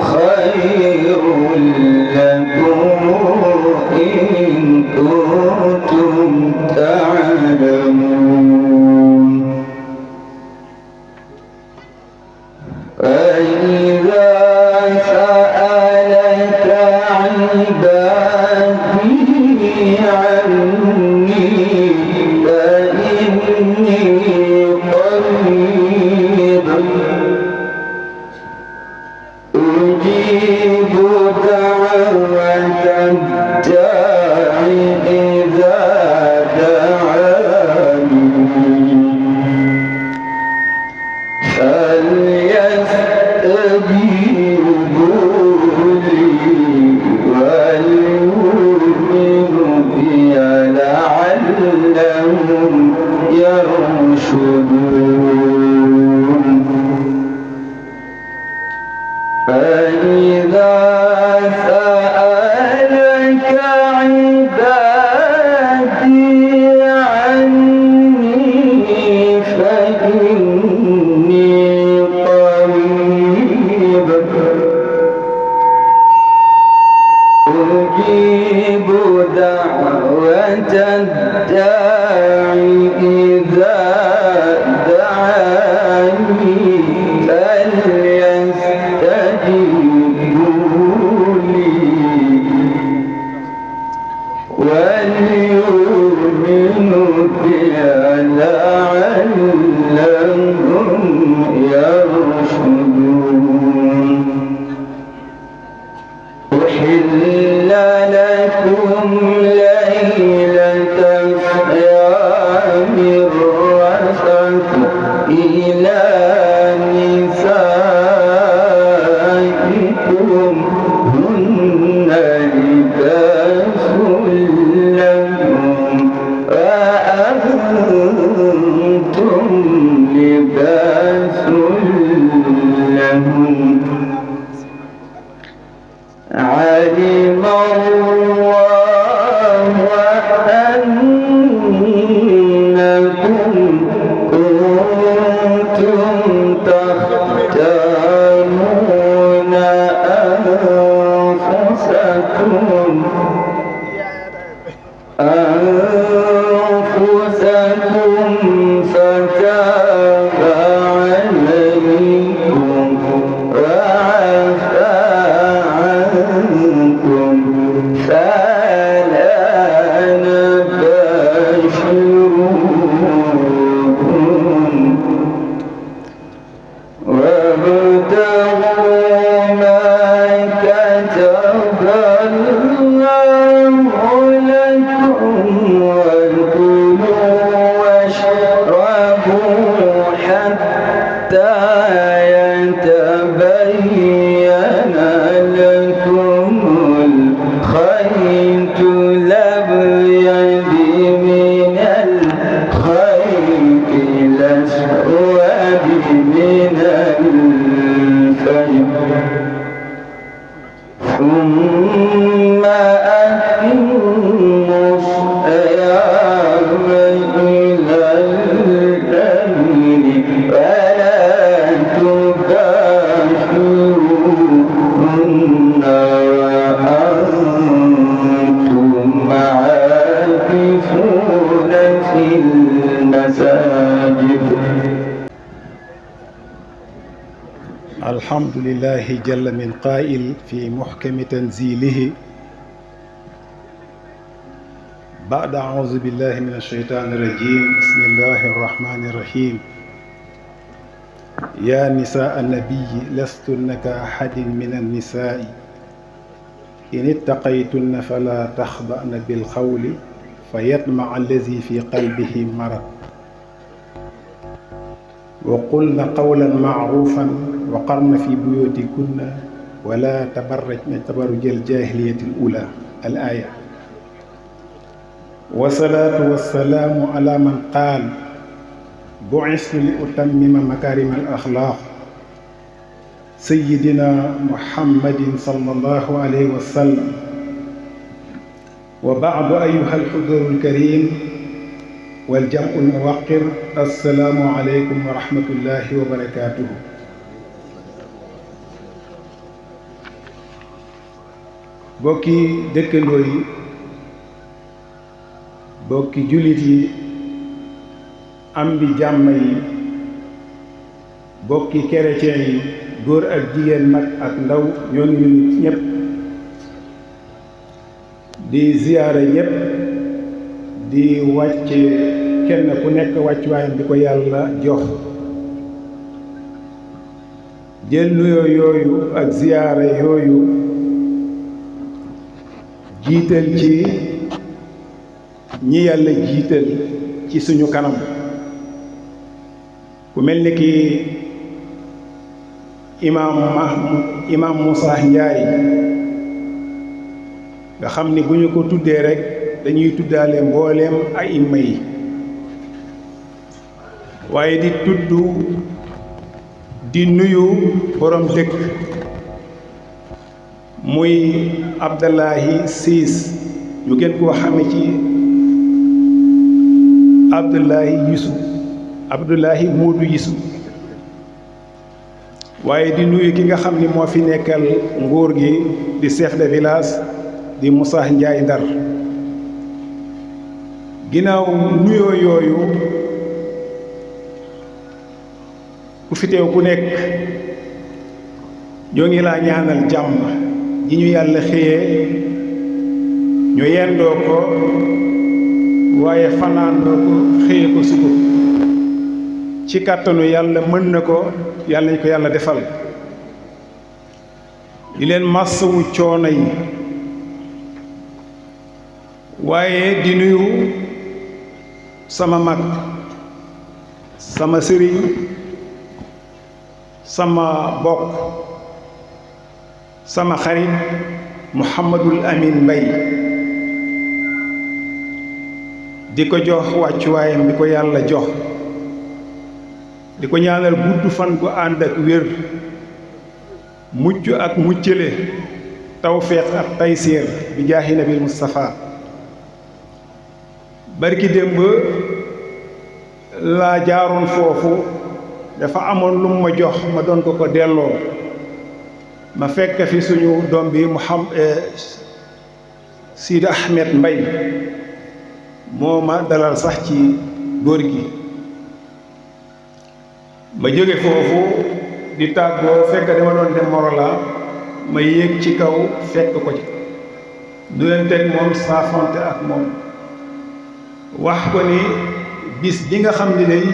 [SPEAKER 1] خير لكم إن كنتم تعلمون فإذا سألك عبادي عني فإني قريب أجيب دعوة الداع إذا دعاني فليستجيبوا لي وليؤمنوا بي لعلهم يرشدون فإذا سألك عبادي عني فإني قريب أجيب دعوة الداع إذا دعاني فليستجيبوا لي وليؤمنوا بي لعلهم يرشدون أحل لكم ليلة الصيام الرفث إلى نسائكم هن لباس لكم وأنتم لباس لهم علم الله أنكم كنتم تختانون أنفسكم فتاب عليكم وعفى عنكم فلا نباشروهن وابتغوا ما كتب الله لكم
[SPEAKER 5] الحمد لله جل من قائل في محكم تنزيله بعد أعوذ بالله من الشيطان الرجيم بسم الله الرحمن الرحيم يا نساء النبي لستن كأحد من النساء إن اتقيتن فلا تخضأن بالقول فيطمع الذي في قلبه مرض وقلن قولا معروفا وقرن في بيوتكن ولا تبرجن تبرج الجاهلية الأولى الآية. والصلاة والسلام على من قال بعثت لأتمم مكارم الأخلاق سيدنا محمد صلى الله عليه وسلم. وبعد أيها الحضور الكريم والجمع الموقر السلام عليكم ورحمة الله وبركاته. bokki dëkkandoo yi bokki jullit yi am bi jàmm yi bokki chrétien yi góor ak jigéen mag ak ndaw ñoo ngi nuyu ñépp di ziyaare ñépp di wàcce kenn ku nekk wàccuwaayam di ko yàlla jox jël nuyoo yooyu ak ziyaare yooyu jiital ci ñi yàlla jiital ci suñu kanam ku mel ni ki imaam Moussa Ndiaye nga xam ni bu ñu ko tuddee rek dañuy tuddaale mbooleem ay imma yi waaye di tudd di nuyu borom dëkk muy Abdullahi Siis ñu gën koo xame ci Abdullahi Moodu Yisu waaye di nuyu ki nga xam ni moo fi nekkal nguur gi di chef de village di Moussa Ndiaye Ndar ginnaaw nuyoo yooyu ku fi teew ku nekk ñoo ngi laa ñaanal jàmm ji ñu yàlla xëyee ñu yendoo ko waaye fanaandoo ko xëyee ko suba ci kàttanu yàlla mën na ko yàlla nañ ko yàlla defal di leen massawu coono yi waaye di nuyu sama mag sama sëriñ sama bokk sama xarit Mouhamadul Amin Mbay di ko jox wàccuwaayam bi ko yàlla jox di ko ñaanal gudd fan gu ànd ak wér mucc ak muccale tawfeex ak taysiir bi jaahi nabil Mustafa barki démb laa jaaroon foofu dafa amoon lu ma jox ma doon ko delloo ma fekk fi suñu doom bi Sidi Ahmed Mbay moo ma dalal sax ci góor gi ma jóge foofu di tàggoo fekk dama doon dem Morola ma yéeg ci kaw fekk ko ci du leen teg moom saafonte ak moom wax ko ni bis bi nga xam ni day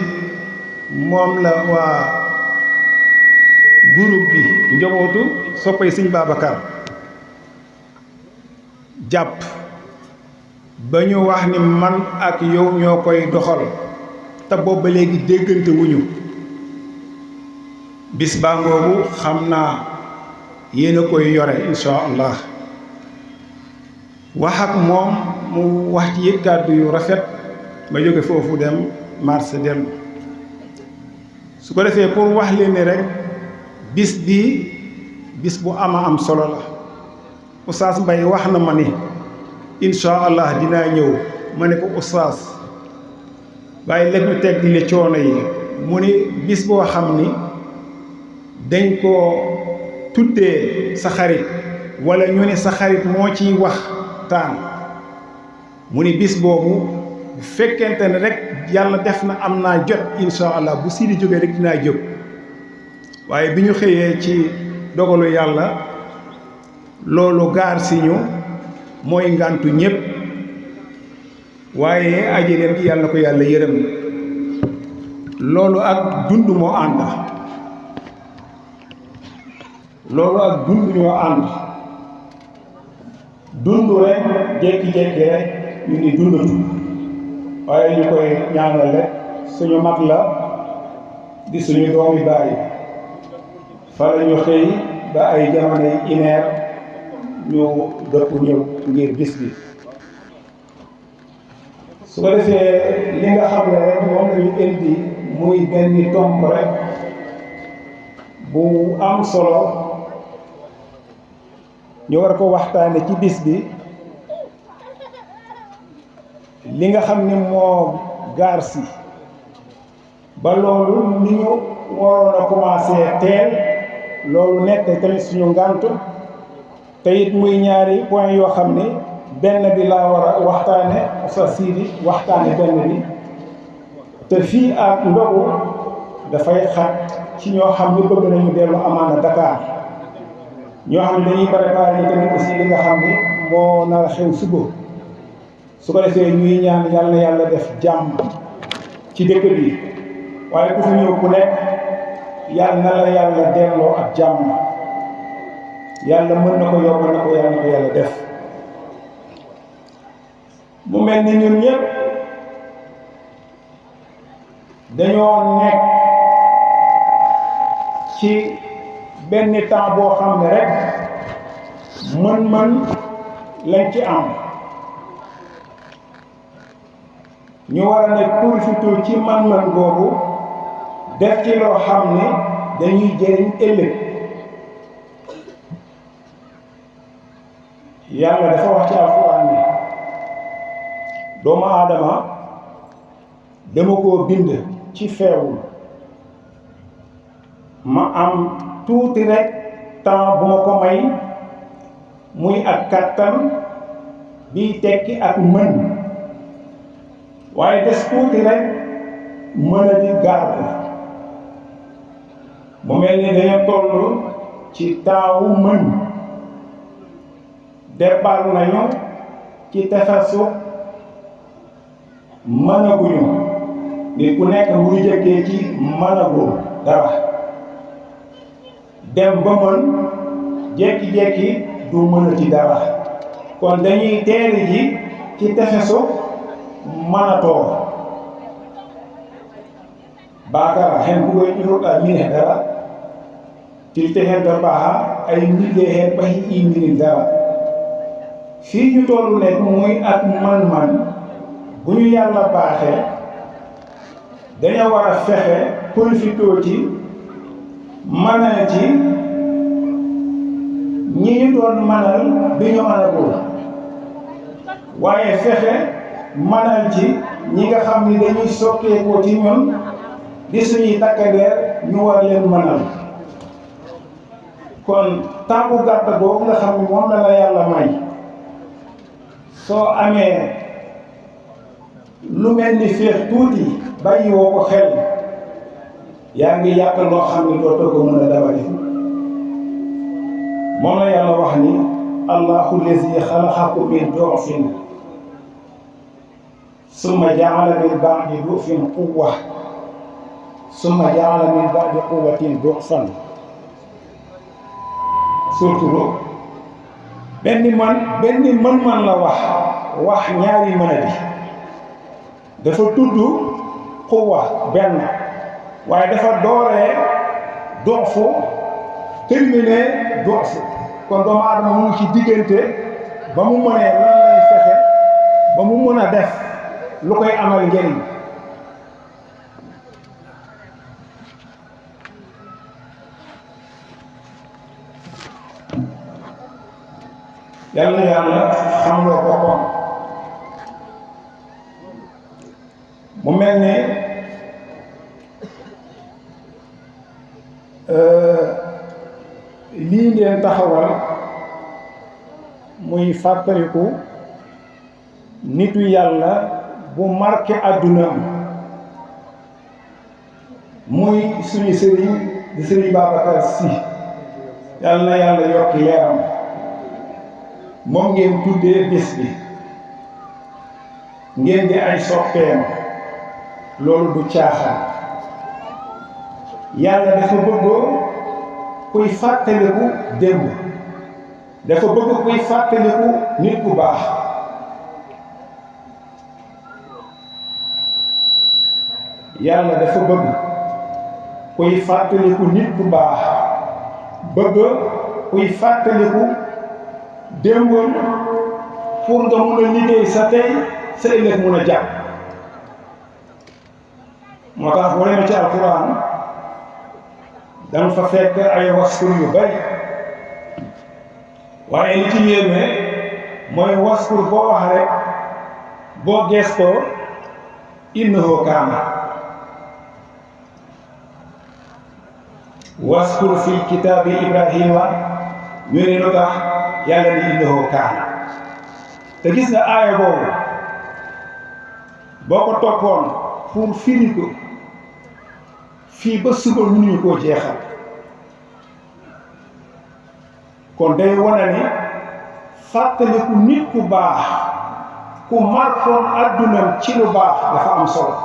[SPEAKER 5] moom la waa groupe bi njabootu soppay Sëñ Babacar jàpp ba ñu wax ni man ak yow ñoo koy doxal te boobu ba léegi déggante wuñu bis baa ngoogu xam naa yéen a koy yore insha allah wax ak moom mu wax ci kàddu yu rafet ma jóge foofu dem marché dellu su ko defee pour wax leen ni rek bis bi bis bu ama am solo la Oustaz Mbay wax na ma ni insha allah dinaa ñëw ma ne ko Oustaz waaye lépp ñu teg li coono yi mu ni bis boo xam ni dañ koo tuddee sa xarit wala ñu ne sa xarit moo ciy waxtaan mu ni bis boobu bu fekkente ne rek yàlla def na am naa jot insha allah bu Sidi jógee rek dinaa jóg waaye bi ñu xëyee ci dogalu yàlla loolu gaar si ñu mooy ngantu ñépp waaye aji leen gi yàlla ko yàlla yërëm loolu ak dund moo ànd loolu ak dund ñoo ànd dund rek jékki-jékki rek ñu ni dundatu waaye ñu koy ñaanal rek suñu mag la di suñu doomi bàyyi fa la ñu xëy ba ay jamono yi ineer ñu dëpp ñëw ngir bis bi su ko defee li nga xam ne rek moom lañu indi muy benn tomb rek bu am solo ñu war ko waxtaane ci bis bi li nga xam ni moo gaar si ba loolu ni ñu waroon a commencé teel loolu nekk tamit suñu ngànt te it muy ñaari point yoo xam ni benn bi laa war a waxtaane sa siidi waxtaane benn bi te fii ak ndogu dafay xat ci ñoo xam ni bëgg nañu dellu amaana Dakar ñoo xam ne dañuy préparé tamit aussi li nga xam ni moo nar a xew suba su ko defee ñuy ñaan yàlla na yàlla def jàmm ci dëkk bi waaye ku fi ñëw ku nekk yàlla na la yàlla delloo ak jàmm yàlla mën na ko yomb na ko yàlla def mu mel ni ñun ñëpp dañoo nekk ci benn temps boo xam ne rek mën-mën lañ ci am ñu war a ne profité ci man-man boobu def ci loo xam ne dañuy jëriñ ëllëg yàlla dafa wax ci alxuraan ne doomu aadama dama koo bind ci feewul ma am tuuti rek temps bu ma ko may muy ak kattan biy tekki ak mën waaye des tuuti rek mën a di garde mu mel ni dañu toll ci taawu mën départ nañu ci tefesu mënaguñu nit ku nekk mu ngi jëkkee ci mënagul dara dem ba mën jékki-jékki du mën a ci dara kon dañuy teeri ji ci tefesu mënatoo baakara hen bugoy ƴuroɗa min e dara tilte hen to ɓaha ay mille hen ɓahi imini dara fii ñu tollu nekk muy ak man-man bu ñu yàlla baaxee dañoo war a fexe profitoo ci manal ci ñi ñu doon manal bi ñu managul waaye fexe manal ci ñi nga xam ni dañuy sokkeekoo ci ñun di suñuy takkandeer ñu war leen manal kon temps bu gàtt boobu nga xam ni moom la la yàlla may soo amee lu mel ni féex tuuti bàyyi woo ko xel yaa ngi yàq loo xam ni dootoo ko mën a dabali moom la yàlla wax ni allahu lazi xalaqakum min du'fin summa ja'ala min ba'di du'fin quwwa summa ja'ala min ba'di quwwatin du'fan surtout benn mën-mën la wax ñaari mën a di dafa tudd quwwa benn waaye dafa dooree du'fu terminé du'fu kon doomu aadama mu ngi ci diggante ba mu mënee lan lay fexe ba mu mën a def lu koy amal njëriñ yàlla yàlla xam loo boppam mu mel ne lii ngeen taxawal muy fàttaliku nitu yàlla bu marqué àddunaam muy suñu sëriñ di Serigne Babacar Sy yàlla na yàlla yokk leeram moom ngeen tuddee bés bi ngeen di ay soppeem loolu du caaxaan yàlla dafa bëgg kuy fàttaliku démb dafa bëgg kuy fàttaliku nit ku baax yàlla dafa bëgg kuy fàttaliku nit ku baax bëgg kuy fàttaliku démbam pour nga mun a liggéey sa tey sa ëllëg mun a jàpp moo tax boo demee ci alquran danga fa fekk ay waskur yu bari waaye li ci yéeme mooy waskur boo wax rek boo gestoo innahu kaana waskur fi kitaabi Ibrahima ñu ne lu tax yàlla ni innahu kaana te gis nga aaya boobu boo ko toppoon pour firi ko fii ba suba mënuñu koo jeexal kon day wane ni fàttaliku nit ku baax ku markoon addunam ci lu baax dafa am solo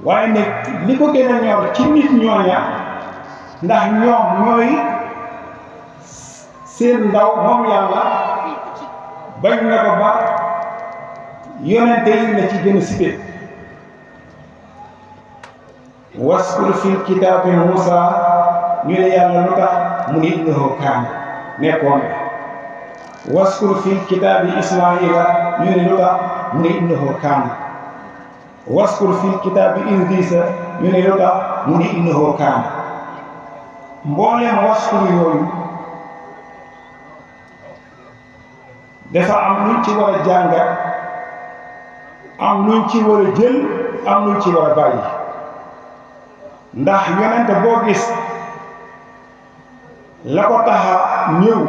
[SPEAKER 5] waaye nag li ko gën a ñor ci nit ñooña ndax ñoom ñooy seen ndaw moom yàlla bañ na ko ba yonente yi la ci gën a cité waskur fil kitaabi Muusa ñu ne yàlla lu tax mu ni innahu kaana nekkoon waskur fil kitaabi Ismaila ñu ne lu tax mu ni innahu kaana waskur fil kitaabi Idrisa ñu ne lu tax mu ni innahu kaana mbooleem waskur yooyu dafa am luñ ci war a jàngat am luñ ci war a jël am luñ ci war a bàyyi ndax yonente boo gis la ko taxa ñëw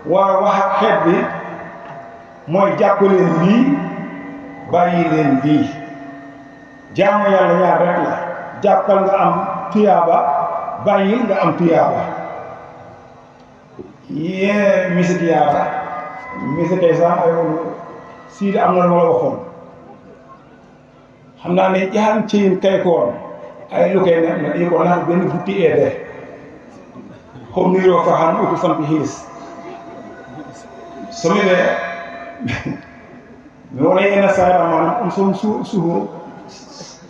[SPEAKER 5] war a wax ak xeet bi mooy jàpp leen lii bàyyi leen lii jaamu yàlla ñaar rek la jàppal nga am tuyaaba bàyyil nga am tuyaaba yee misik yaaba misikay sax ay sii am na lu ma la waxoon xam naa ne jaxan ciyin kay koon ay lu koy ne na di ko nax benn butti eede xom niroo fa xan uku fanti xiis somi de mi wona yenn saara maanaam am som suhu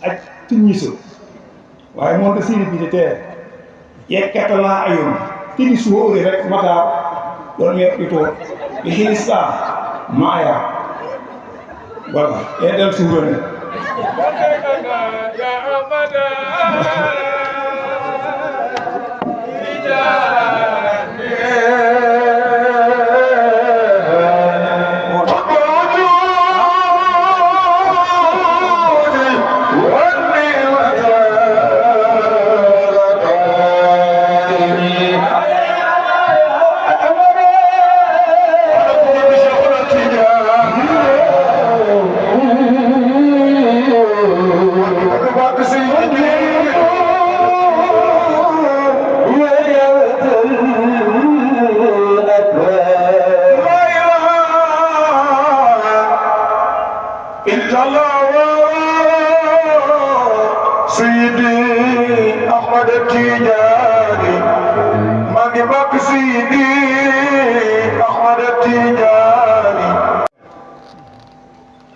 [SPEAKER 5] ak tiñiso waaye moom te siiri bi te yekkatala ayoon tigi suho uri rek mata ɗon mi heɓɓito e hilista maaya voilà eɗen suhrone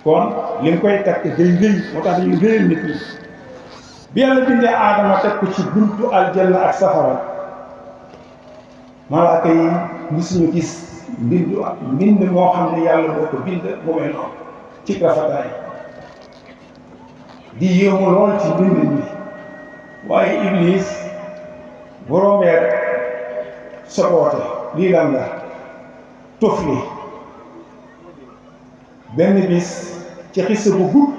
[SPEAKER 5] kon li mu koy takk day rëy moo tax dañuy réyal nit ñi bi yàlla bindee aadama teg ko ci buntu aljanna ak safara malaaka yi musuñu gis mbind moo xam ne yàlla moo ko bind mu mel noonu ci rafetaay di yéemu lool ci mbind mi waaye iblis boroomee rek soboote lii lan la tofli benn bis ci xissa bu gudd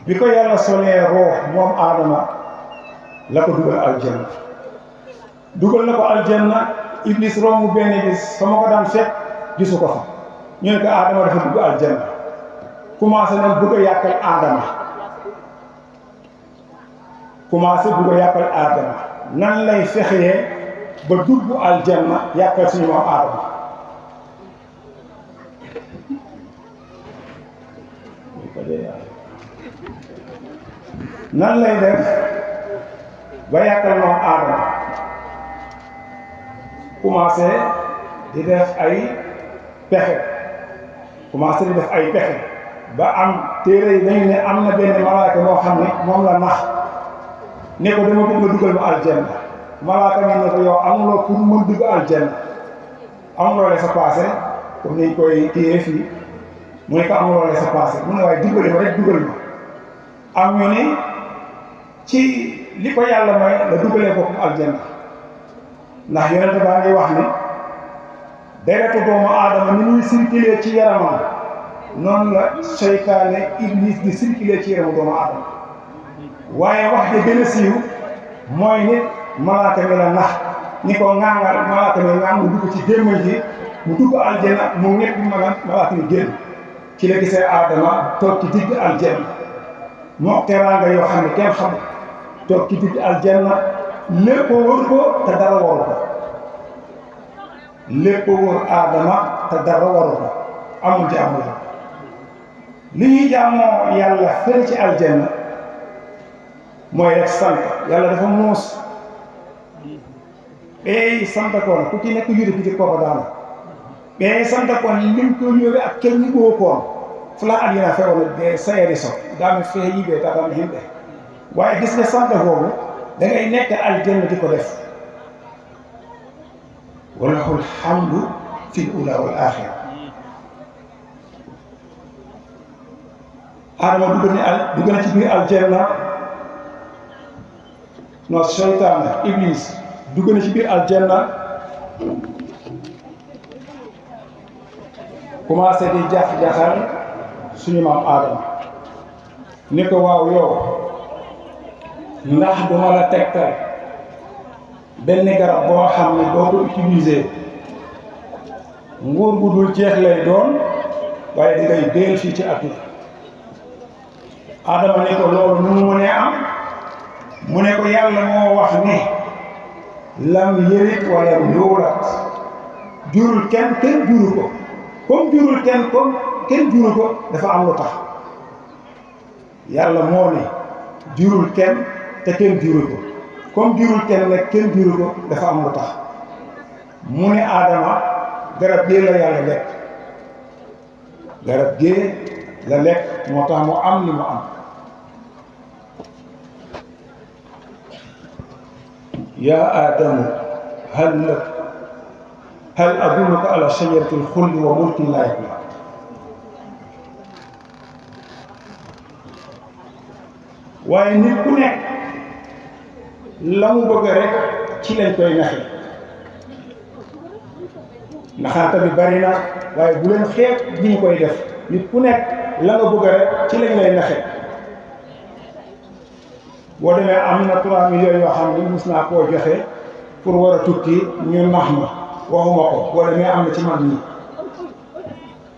[SPEAKER 5] bi ko yàlla solee roox moom aadama la ko dugal aljanna dugal na ko aljanna iblis romb benn bis fa ma ko daan fekk gisu ko fa ñu ne ko aadama dafa dugg aljanna commencé nag bëgg a yàqal aadama commencé bu ko yàqal aadama nan lay fexee ba dugg aljanna yàqal suñu maam aadama nan lay def ba yàqal maam aadama commencé di def ay pexe commencé di def ay pexe ba am téere yi dañu ne am na benn malaaka moo xam ne moom la nax ne ko dama bëgg nga dugal ma aljanna malaaka mi ne ko yow amuloo pour mën dugg aljanna amuloo laissez-passer comme niñ koy téye fii mu ne ko amuloo laissez-passer mu ne waaye dimbali ma rek dugal ma am ñu ni ci li ko yàlla may la dugalee boppam aljanna ndax yonente baa ngi wax ni deretu doomu aadama ni muy circuler ci yaramam noonu la seytaane iblis di circuler ci yaramu doomu aadama waaye wax ji gën a siiw mooy nit malaaka mi la nax ni ko ŋaangal malaaka mi ŋaan mu dugg ci gémmañ ji mu dugg aljanna mu ñett malaaka mi génn ci la gisee aadama toog ci digg aljanna moo teraanga yoo xam ne kenn xamul toog ci digg aljanna lépp wër ko te dara waru ko lépp wër aadama te dara waru ko amul jaamu la li ñuy jaamoo yàlla fële ci aljanna mooy rek sant yàlla dafa muus ɓeey sant koon ku ci nekk yude biti koko daana ɓeey sant koon lim ko yoɓe ak keññi ɓoo koon fula adina fewno ɓe sayeri so dami fee yiɓe tatami himɓe waaye gis nga sant boobu da ngay nekk aljanna di ko def walahul hamdu fil ula wal axira adama dugg na ci biir aljanna no seytaane iblis dugg na ci biir aljanna commencé di jax-jaxal suñu maam aadama ni ko waaw yow ndax duma la tegtal benn garab boo xam ne boo ko utilisé nguur gu dul jeex lay doon waaye di ngay déel fii ci àdduna aadama ni ko loolu nu mu mënee am mu ne ko yàlla moo wax ne lam yërit walam yuulat jurul kenn juru ko comme jurul kenn juru ko dafa am lu tax yàlla moo ne jurul kenn te kenn juru ko comme jurul kenn nag kenn juru ko dafa am lu tax mu ne aadama garab gee la yàlla lekk garab gee la lekk moo tax mu am li mu am yaa aadamu hal adulluka ala shajaratil xuldi wa mulkin laa yablaa waaye nit ku nekk la mu bëgg rek ci lañ koy naxe naxaata bi bari na waaye bu leen xeeb bi ñu koy def nit ku nekk la nga bëgg rek ci lañ lay naxe boo demee am na 3 millions yoo xam ne mus naa koo joxe pour war a tukki ñu nax ma waxuma ko boo demee am na ci man nii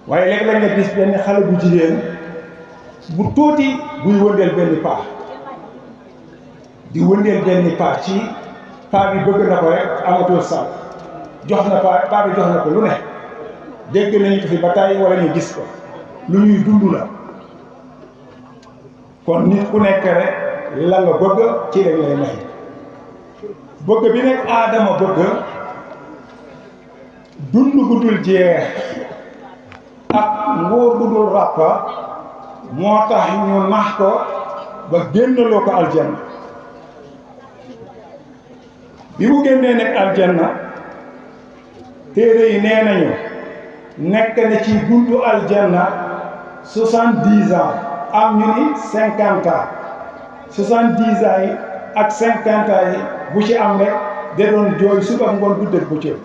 [SPEAKER 5] waaye léeg-léeg nga gis benn xale bu jigéen bu tuuti buy wëndeel benn paa di wëndeel benn paa ci paa bi bëgg na ko rek amatul sax jox na paa bi jox na ko lu ne dégg nañu ko fi ba tàyyi wala ñu gis ko lu ñuy dund la kon nit ku nekk rek la nga bëgg ci lañ lay may bëgg bi nekk aadama bëgg dund gu dul jeex ak nguur gu dul ràppa moo tax ñu nax ko ba génnaloo ko aljanna bi mu génnee nekk aljanna téere yi nee nañu nekk na ci buntu aljanna 70 ans am ñu ni 50 ans 70 ans yi ak 50 ans yi bu ci am rek da doon jooy suba ngoon guddeeg bëccëg